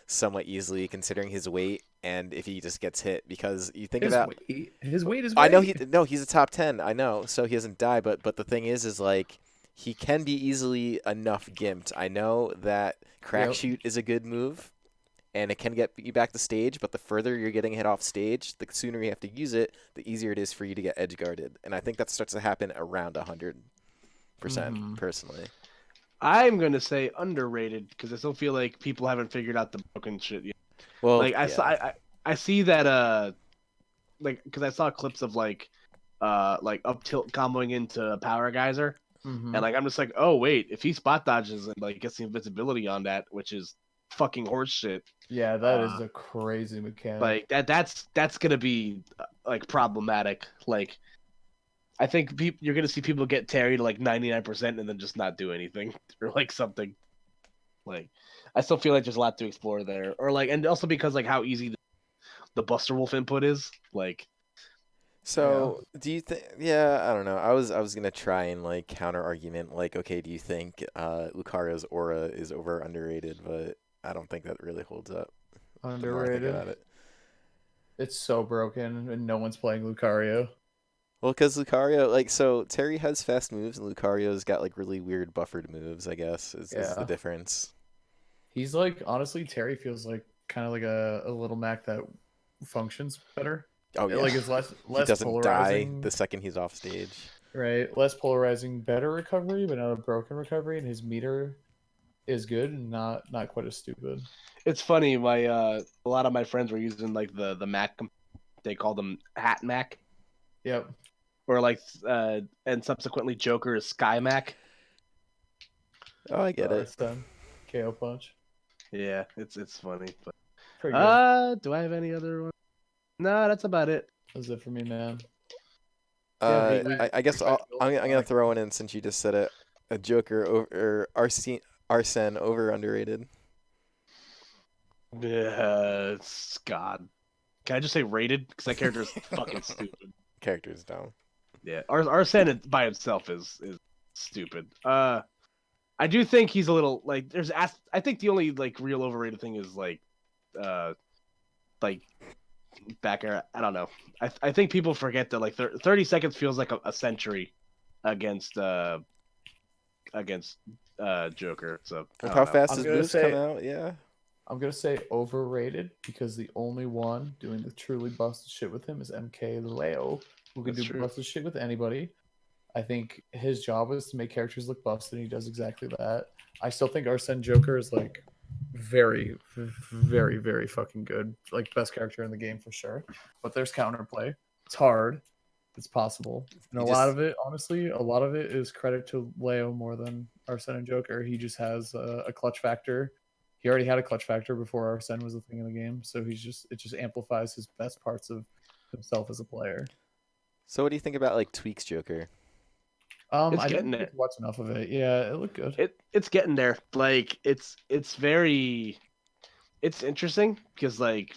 somewhat easily, considering his weight and if he just gets hit. Because you think about His weight is. I know great. he's a top 10. I know, so he doesn't die. But the thing is like he can be easily enough gimped. I know that crack Yep. shoot is a good move, and it can get you back to stage. But the further you're getting hit off stage, the sooner you have to use it, the easier it is for you to get edge guarded. And I think that starts to happen around 100%. Personally, I'm gonna say underrated because I still feel like people haven't figured out the broken shit yet. well, Like yeah. I see that like because I saw clips of like up tilt comboing into power geyser, Mhm. and like I'm just like, oh wait, if he spot dodges and like gets the invisibility on that, which is fucking horse shit. Yeah, that is a crazy mechanic. Like that's gonna be like problematic. Like I think you're gonna see people get Terry to like 99% and then just not do anything or like something. Like I still feel like there's a lot to explore there, or like, and also because like how easy the Buster Wolf input is. Like, So, do you think? Yeah, I don't know. I was gonna try and like counter argument, like, okay, do you think Lucario's aura is over or underrated? But I don't think that really holds up. The more I think Underrated. about it. It's so broken, and no one's playing Lucario. Well, because Lucario, like, so Terry has fast moves, and Lucario's got like really weird buffered moves. I guess is the Yeah. difference. He's like, honestly, Terry feels like kind of like a little Mac that functions better. Oh yeah, Like it's less he doesn't die polarizing, the second he's off stage. right? Less polarizing, better recovery, but not a broken recovery, and his meter is good and not quite as stupid. it's funny. My a lot of my friends were using like the Mac. They call them Hat Mac, Yep. or like and subsequently Joker is Sky Mac. Oh, I get it. KO punch. Yeah, it's funny. But Pretty good. do I have any other one? No, that's about it. That's it for me, man. I guess I'm gonna throw one in since you just said it. A Joker over Arsene over underrated. Yeah, God. Can I just say rated? Because that character is fucking stupid. Character's dumb. Yeah, Arsene by himself is stupid. I do think he's a little like I think the only like real overrated thing is like back air. I don't know. I think people forget that like 30 seconds feels like a century against Joker. So I With don't how know. fast I'm his gonna moves say- come out, yeah. I'm gonna say overrated because the only one doing the truly busted shit with him is MK Leo, who can That's do true. busted shit with anybody. I think his job is to make characters look busted, and he does exactly that. I still think Arsene Joker is like very, very, very fucking good. Like best character in the game for sure. But there's counterplay. It's hard. It's possible. And You a lot just- of it, honestly, a lot of it is credit to Leo more than Arsene and Joker. He just has a clutch factor. He already had a clutch factor before Arsene was a thing in the game, so it just amplifies his best parts of himself as a player. So what do you think about like Tweak's Joker? It's I getting didn't there. watch enough of it. Yeah, it looked good. It's getting there. Like it's interesting because like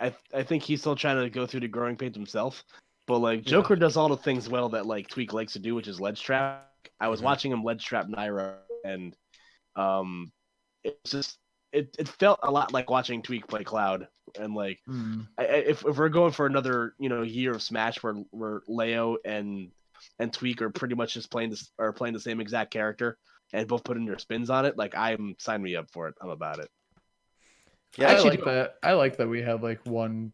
I think he's still trying to go through the growing pains himself. But like Joker does all the things well that like Tweak likes to do, which is ledge trap. I was watching him ledge trap Naira, and it's just it felt a lot like watching Tweak play Cloud. And like if we're going for another year of Smash where Leo and Tweak are pretty much just playing the same exact character and both putting their spins on it, like sign me up for it. I'm about it. Yeah, I like that. I like that we have like one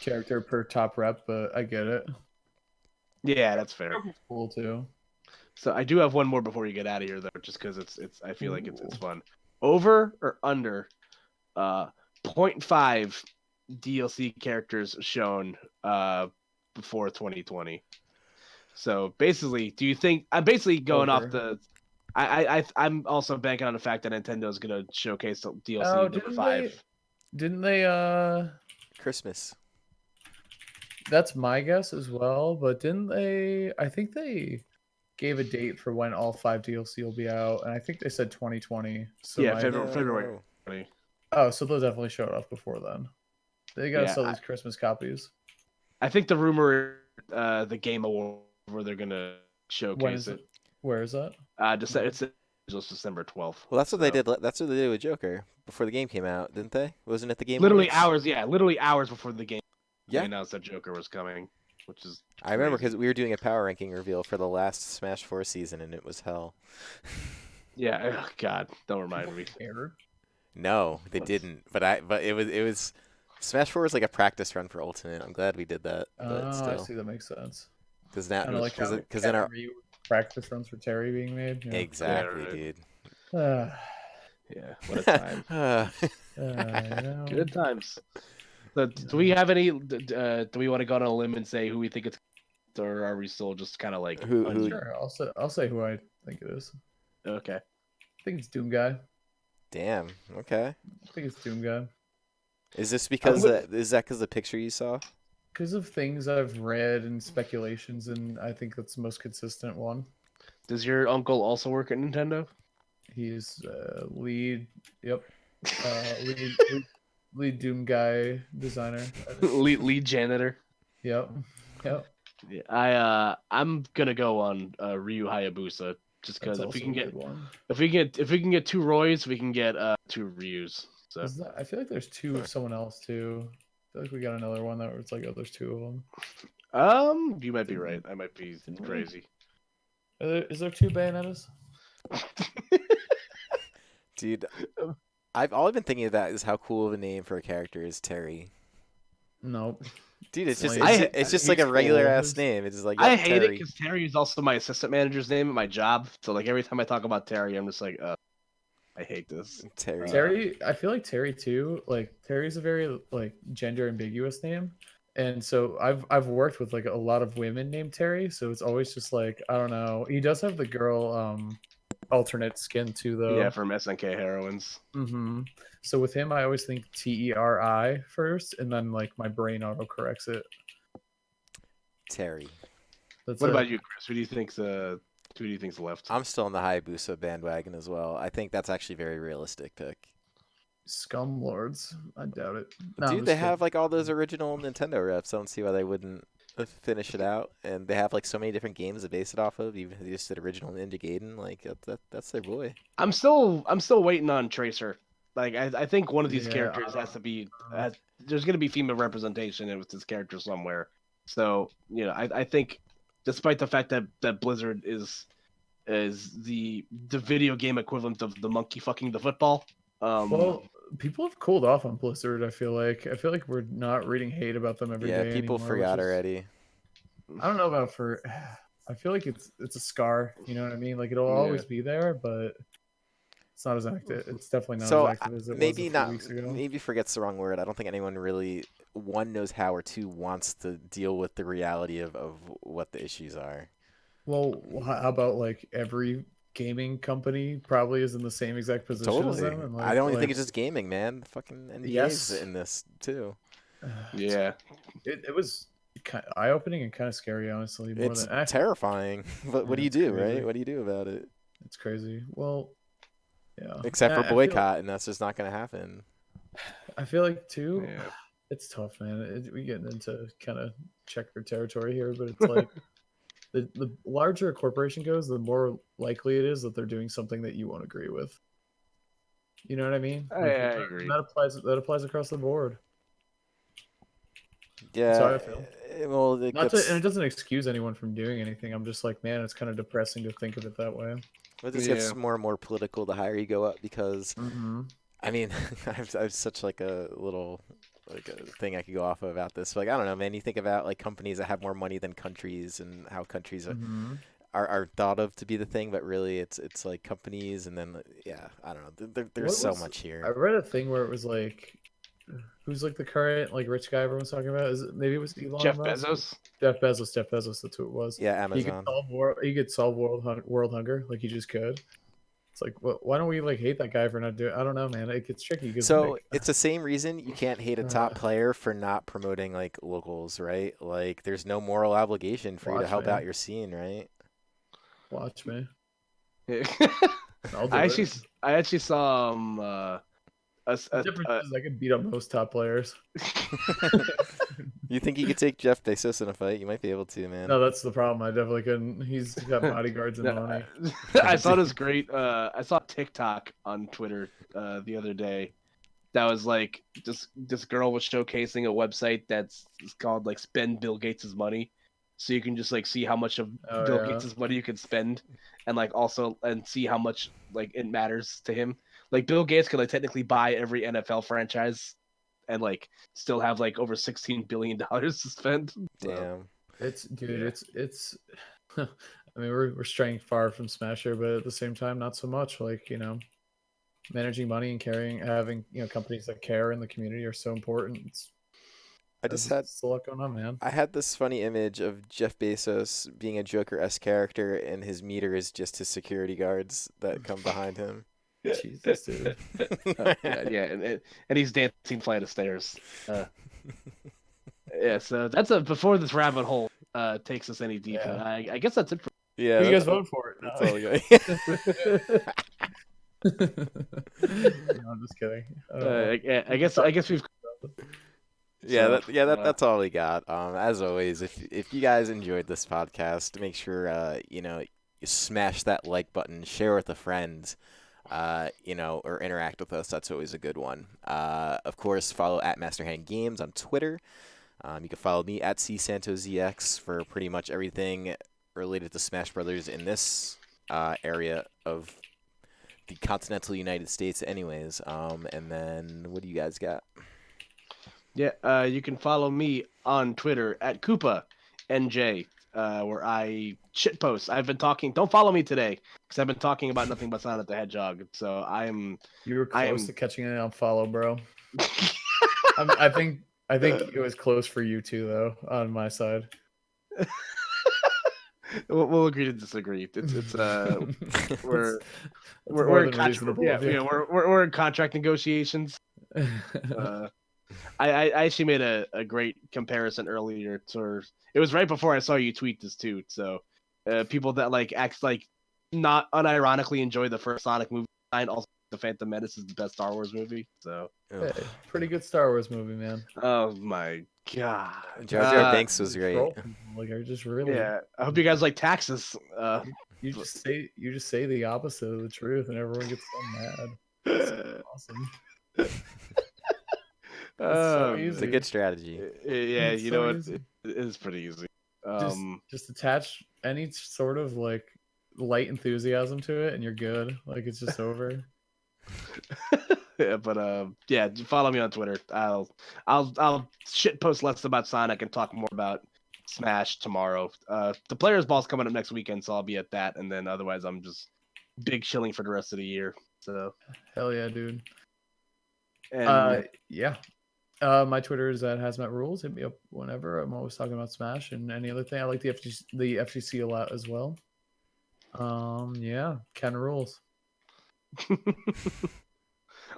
character per top rep, but I get it. Yeah, that's fair. Cool too. So I do have one more before you get out of here, though, just because it's I feel like it's fun. Over or under 0.5 DLC characters shown before 2020. So basically, do you think I'm basically going off the? I'm also banking on the fact that Nintendo is going to showcase the DLC number 5. Didn't they? Christmas. That's my guess as well, but didn't they? I think they gave a date for when all 5 DLC will be out, and I think they said 2020. So yeah, February. Oh, so they'll definitely show it off before then. They gotta sell these Christmas copies. I think the rumor, the Game Award, where they're gonna showcase it. Where is that? It's December 12th. Well, that's what they did. That's what they did with Joker before the game came out, didn't they? Wasn't it the game? Literally hours before the game. Yeah. They announced that Joker was coming, which is. I remember because we were doing a power ranking reveal for the last Smash 4 season, and it was hell. Yeah. Oh, God, don't remind me. No, they didn't. But it was Smash 4 was like a practice run for Ultimate. I'm glad we did that. Oh, still. I see. That makes sense. Because now, because then our practice runs for Terry being made. Yeah. Exactly, dude. Yeah, what a time. Good times. So, do we have any? Do we want to go on a limb and say who we think it's, or are we still just kind of like? Who? Sure, I'll say who I think it is. Okay. I think it's Doom Guy. Damn. Okay. I think it's Doom Guy. Is this because is that because the picture you saw? Because of things I've read and speculations, and I think that's the most consistent one. Does your uncle also work at Nintendo? He's lead. Yep. Lead Doom Guy designer. lead janitor. Yep. Yeah, I'm gonna go on Ryu Hayabusa just because if we can get 2 Roys, we can get 2 Ryus. So I feel like there's 2 of someone else too. I feel like we got another one that it's like there's 2 of them. You might be right. I might be crazy. Is there 2 Bayonettas? Dude, all I've been thinking about is how cool of a name for a character is Terry. Nope. Dude, it's just like a regular ass name. It's just like I hate it because Terry is also my assistant manager's name at my job. So like every time I talk about Terry, I'm just like, I hate this. Terry. I feel like Terry too. Like Terry's a very like gender ambiguous name, and so I've worked with like a lot of women named Terry. So it's always just like I don't know. He does have the girl alternate skin too, though. Yeah, from SNK Heroines. Mm-hmm. So with him, I always think Teri first, and then like my brain auto corrects it. Terry. What about you, Chris? Who do you think's left? I'm still on the Hayabusa bandwagon as well. I think that's actually a very realistic pick. Scum Lords. I doubt it. Dude, they have like all those original Nintendo reps. I don't see why they wouldn't finish it out. And they have like so many different games to base it off of. Even if they just did original Ninja Gaiden, like that's their boy. I'm still waiting on Tracer. Like I think one of these characters has to be. There's going to be female representation with this character somewhere. So I think, despite the fact that Blizzard is the video game equivalent of the monkey fucking the football. Well, people have cooled off on Blizzard. I feel like we're not reading hate about them every day. Yeah, people forgot already. I don't know about I feel like it's a scar. You know what I mean? Like it'll always be there, but it's not as active. It's definitely not as active as it was a few weeks ago. Maybe forget's the wrong word. I don't think anyone really knows how or wants to deal with the reality of what the issues are. Well, how about like every gaming company probably is in the same exact position as them? And I don't even think it's just gaming, man. Fucking NBA's in this too. Yeah, it was kind of eye-opening and kind of scary, honestly. It's terrifying. But what do you do, right? What do you do about it? It's crazy. Well, yeah. Except for boycott, and that's just not going to happen. I feel like too. It's tough, man. We getting into kind of checker territory here, but it's like the larger a corporation goes, the more likely it is that they're doing something that you won't agree with. You know what I mean? I Like agree. that applies across the board. That's how Yeah, I feel. well, And it doesn't excuse anyone from doing anything. I'm just like, man, it's kind of depressing to think of it that way. it just Yeah. gets more and more political the higher you go up because, Mm-hmm. I mean, I've such like a little like a thing I could go off of about this. Like I don't know, man. You think about like companies that have more money than countries and how countries Mm-hmm. are thought of to be the thing, but really it's like companies and then yeah, I don't know. There's so much I here. read a thing where it was like, who's like the current like rich guy everyone's talking about? Maybe it was Elon Jeff Musk? Bezos. Jeff Bezos. Jeff Bezos. That's who it was. Yeah, He could Amazon. solve world hunger like he just could. It's like, why don't we like hate that guy for not doing? I don't know, man. It gets tricky because So like, it's the same reason you can't hate a top player for not promoting like locals, right? Like there's no moral obligation for you to watch help me, out your scene, right? watch me. Yeah. I'll do I it. actually saw The difference is I could beat up most top players. You think you could take Jeff Bezos in a fight? You might be able to, man. No, that's the problem. I definitely couldn't. He's got bodyguards and No, money. I saw this great. I saw TikTok on Twitter the other day. That was like this girl was showcasing a website that's called like Spend Bill Gates' Money, so you can just like see how much of Oh, Bill yeah. Gates' money you can spend, and like also and see how much like it matters to him. Like Bill Gates could like technically buy every NFL franchise, and like still have like over $16 billion to spend. So, Damn. It's dude. Yeah. It's. I mean, we're straying far from Smasher, but at the same time, not so much. Like managing money and having companies that care in the community are so important. It's a lot going on, man. I had this funny image of Jeff Bezos being a Joker-esque character, and his meter is just his security guards that come behind him. Jesus, dude. Yeah, and he's dancing flight of stairs. Yeah, so that's before this rabbit hole takes us any deeper. Yeah. I guess that's it for. Yeah, Who you guys voting for? that's No. all we got. No, I'm just kidding. I guess we've. Yeah, So, that's all we got. As always, if you guys enjoyed this podcast, make sure you smash that like button, share with a friend, or interact with us. That's always a good one. Of course, follow at Masterhand Games on Twitter. You can follow me at CSantoZX for pretty much everything related to Smash Brothers in this area of the continental United States, anyways. And then what do you guys got? Yeah, you can follow me on Twitter at KoopaNJ, where I shitpost. I've been talking. Don't follow me today because I've been talking about nothing but Sonic the Hedgehog. So You were close to catching it on follow, bro. I think it was close for you too, though. On my side, we'll agree to disagree. It's we're more in than reasonable. yeah, of you. we're in contract negotiations. I actually made a great comparison earlier. It was right before I saw you tweet this too. So people that like act like not unironically enjoy the first Sonic movie and also the Phantom Menace is the best Star Wars movie. So Hey, pretty good Star Wars movie, man. oh my god, Jar Jar Binks was great. Like I just really. Yeah, I hope you guys like taxes. You just say the opposite of the truth, and everyone gets so mad. It's awesome. So It's easy. a good strategy. Yeah, It's you so know what? easy. It is pretty easy. Just attach any sort of like light enthusiasm to it, and you're good. Like it's just over. Yeah, but yeah, follow me on Twitter. I'll shit post less about Sonic and talk more about Smash tomorrow. The Players Ball's coming up next weekend, so I'll be at that, and then otherwise I'm just big chilling for the rest of the year. So Hell yeah, dude. and Yeah. My Twitter is at Hazmat Rules. Hit me up whenever. I'm always talking about Smash and any other thing. I like the FGC a lot as well. Yeah, Ken rules.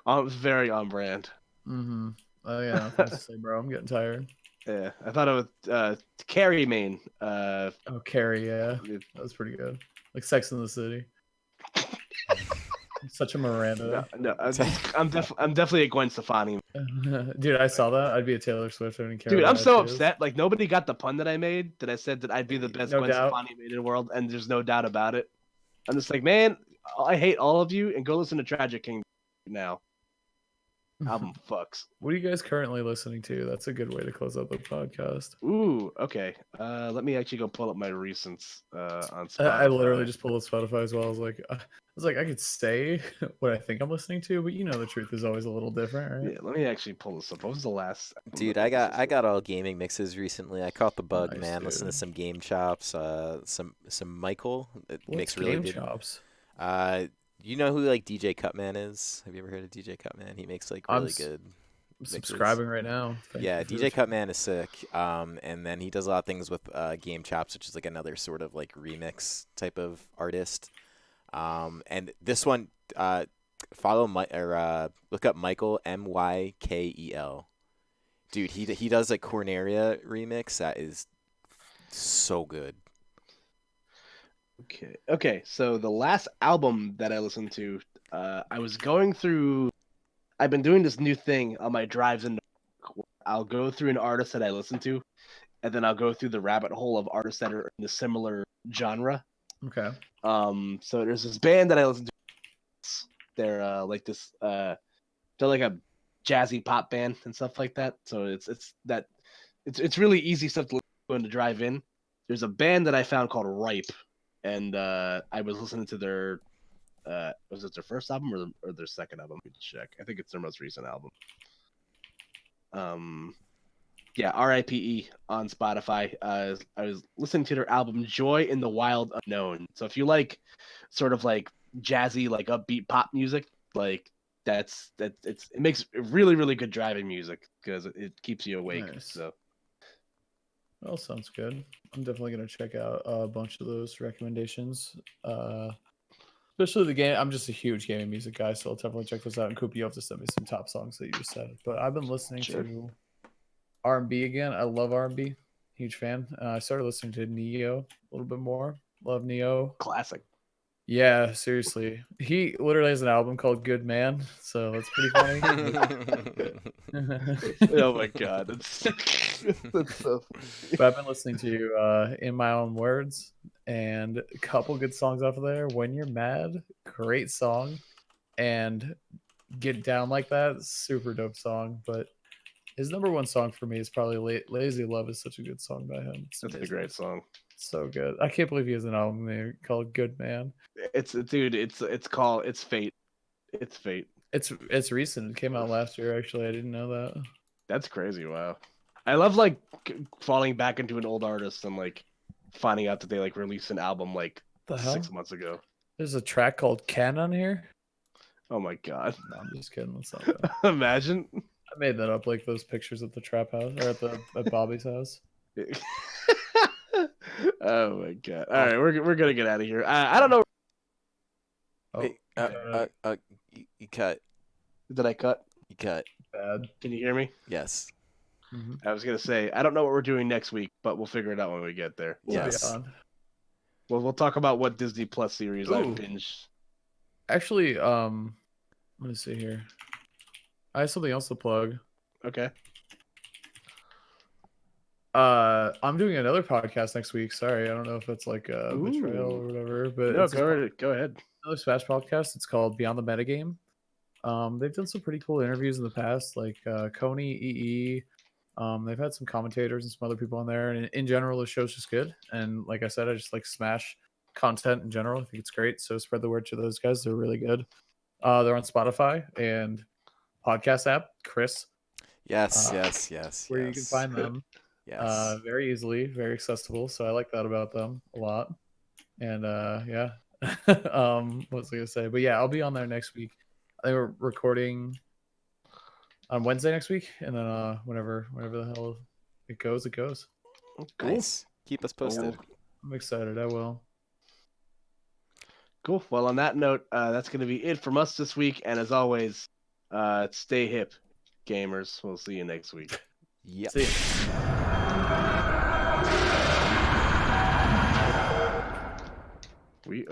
very on brand. Mm-hmm. Oh yeah, nothing else to say, bro. I'm getting tired. Yeah, I thought it was Carrie Main. Oh, Carrie, yeah, that was pretty good. Like Sex in the City. Such a Miranda. No, I'm definitely a Gwen Stefani. Dude, I saw that. I'd be a Taylor Swift. I didn't care. Dude, about I'm so it, too. upset. Like nobody got the pun that I made. That I said that I'd be the best No Gwen doubt. Stefani made in the world, and there's no doubt about it. I'm just like, man, I hate all of you, and go listen to Tragic King now. Album fucks. What are you guys currently listening to? That's a good way to close out the podcast. Ooh, okay. Let me actually go pull up my recents on Spotify. I literally just pulled up Spotify as well. I was like, I could say what I think I'm listening to, but the truth is always a little different, right? Yeah, let me actually pull this up. What was the last? Dude, I got all gaming mixes recently. I caught the bug, Nice, man. Listen to dude. some Game Chops, some Michael. It What's makes really Game good. Chops? You know who like DJ Cutman is? Have you ever heard of DJ Cutman? He makes like really good. I'm subscribing right now. Yeah, DJ Cutman is sick. And then he does a lot of things with Game Chops, which is like another sort of like remix type of artist. And this one, look up Michael Mykel. Dude, he does a Corneria remix that is so good. Okay. So the last album that I listened to, I was going through. I've been doing this new thing on my drives into work. I'll go through an artist that I listen to, and then I'll go through the rabbit hole of artists that are in a similar genre. Okay. So there's this band that I listen to. They're like this. They're like a jazzy pop band and stuff like that. So it's really easy stuff to listen to drive in. There's a band that I found called Ripe, and I was listening to their. Was it their first album or their second album? Let me check. I think it's their most recent album. Yeah, RIPE on Spotify. I was listening to their album Joy in the Wild Unknown. So if you like sort of like jazzy, like upbeat pop music, like it makes really, really good driving music because it keeps you awake. Nice. So Well, sounds good. I'm definitely gonna check out a bunch of those recommendations. Especially the game. I'm just a huge gaming music guy, so I'll definitely check those out. And Coop, you have to send me some top songs that you just said. But I've been listening to R&B again. I love R&B. Huge fan. I started listening to Neo a little bit more. Love Neo. classic. Yeah, seriously. He literally has an album called Good Man, so that's pretty funny. Oh my god, that's so funny. But I've been listening to In My Own Words and a couple good songs off of there. When You're Mad, great song. And Get Down Like That, super dope song. But his number one song for me is probably Lazy Love is such a good song by him. That's a great song. So good. I can't believe he has an album there called Good Man. It's Fate. It's Fate. It's recent. It came out last year, actually. I didn't know that. That's crazy. Wow. I love like falling back into an old artist and like finding out that they like released an album like The hell? 6 months ago. There's a track called Ken on here. Oh my god. No, I'm just kidding. That's not bad. Imagine. I made that up, like those pictures at the trap house or at Bobby's house. Oh my god. All right, we're gonna get out of here. I don't know. Oh, Wait, you cut. Did I cut? You cut. bad. Can you hear me? Yes. Mm-hmm. I was gonna say I don't know what we're doing next week, but we'll figure it out when we get there. Yes. We'll talk about what Disney Plus series I Ooh. binged. Actually, let me see here. I have something else to plug. Okay. I'm doing another podcast next week. Sorry, I don't know if that's like a betrayal or whatever, but No, it's go ahead. another Smash podcast. It's called Beyond the Metagame. They've done some pretty cool interviews in the past, like Coney, EE. They've had some commentators and some other people on there, and in general, the show's just good. And like I said, I just like Smash content in general. I think it's great. So spread the word to those guys. They're really good. They're on Spotify and podcast app. Chris. Yes. Where you can find them. Yes. Very easily, very accessible. So I like that about them a lot. And yeah. What was I gonna say? But yeah, I'll be on there next week. I think we're recording on Wednesday next week, and then whenever the hell it goes, it goes. Cool. Nice. Keep us posted. I'm excited. I will. Cool. Well, on that note, that's going to be it from us this week. And as always, stay hip, gamers. We'll see you next week. Yep. See ya. We are.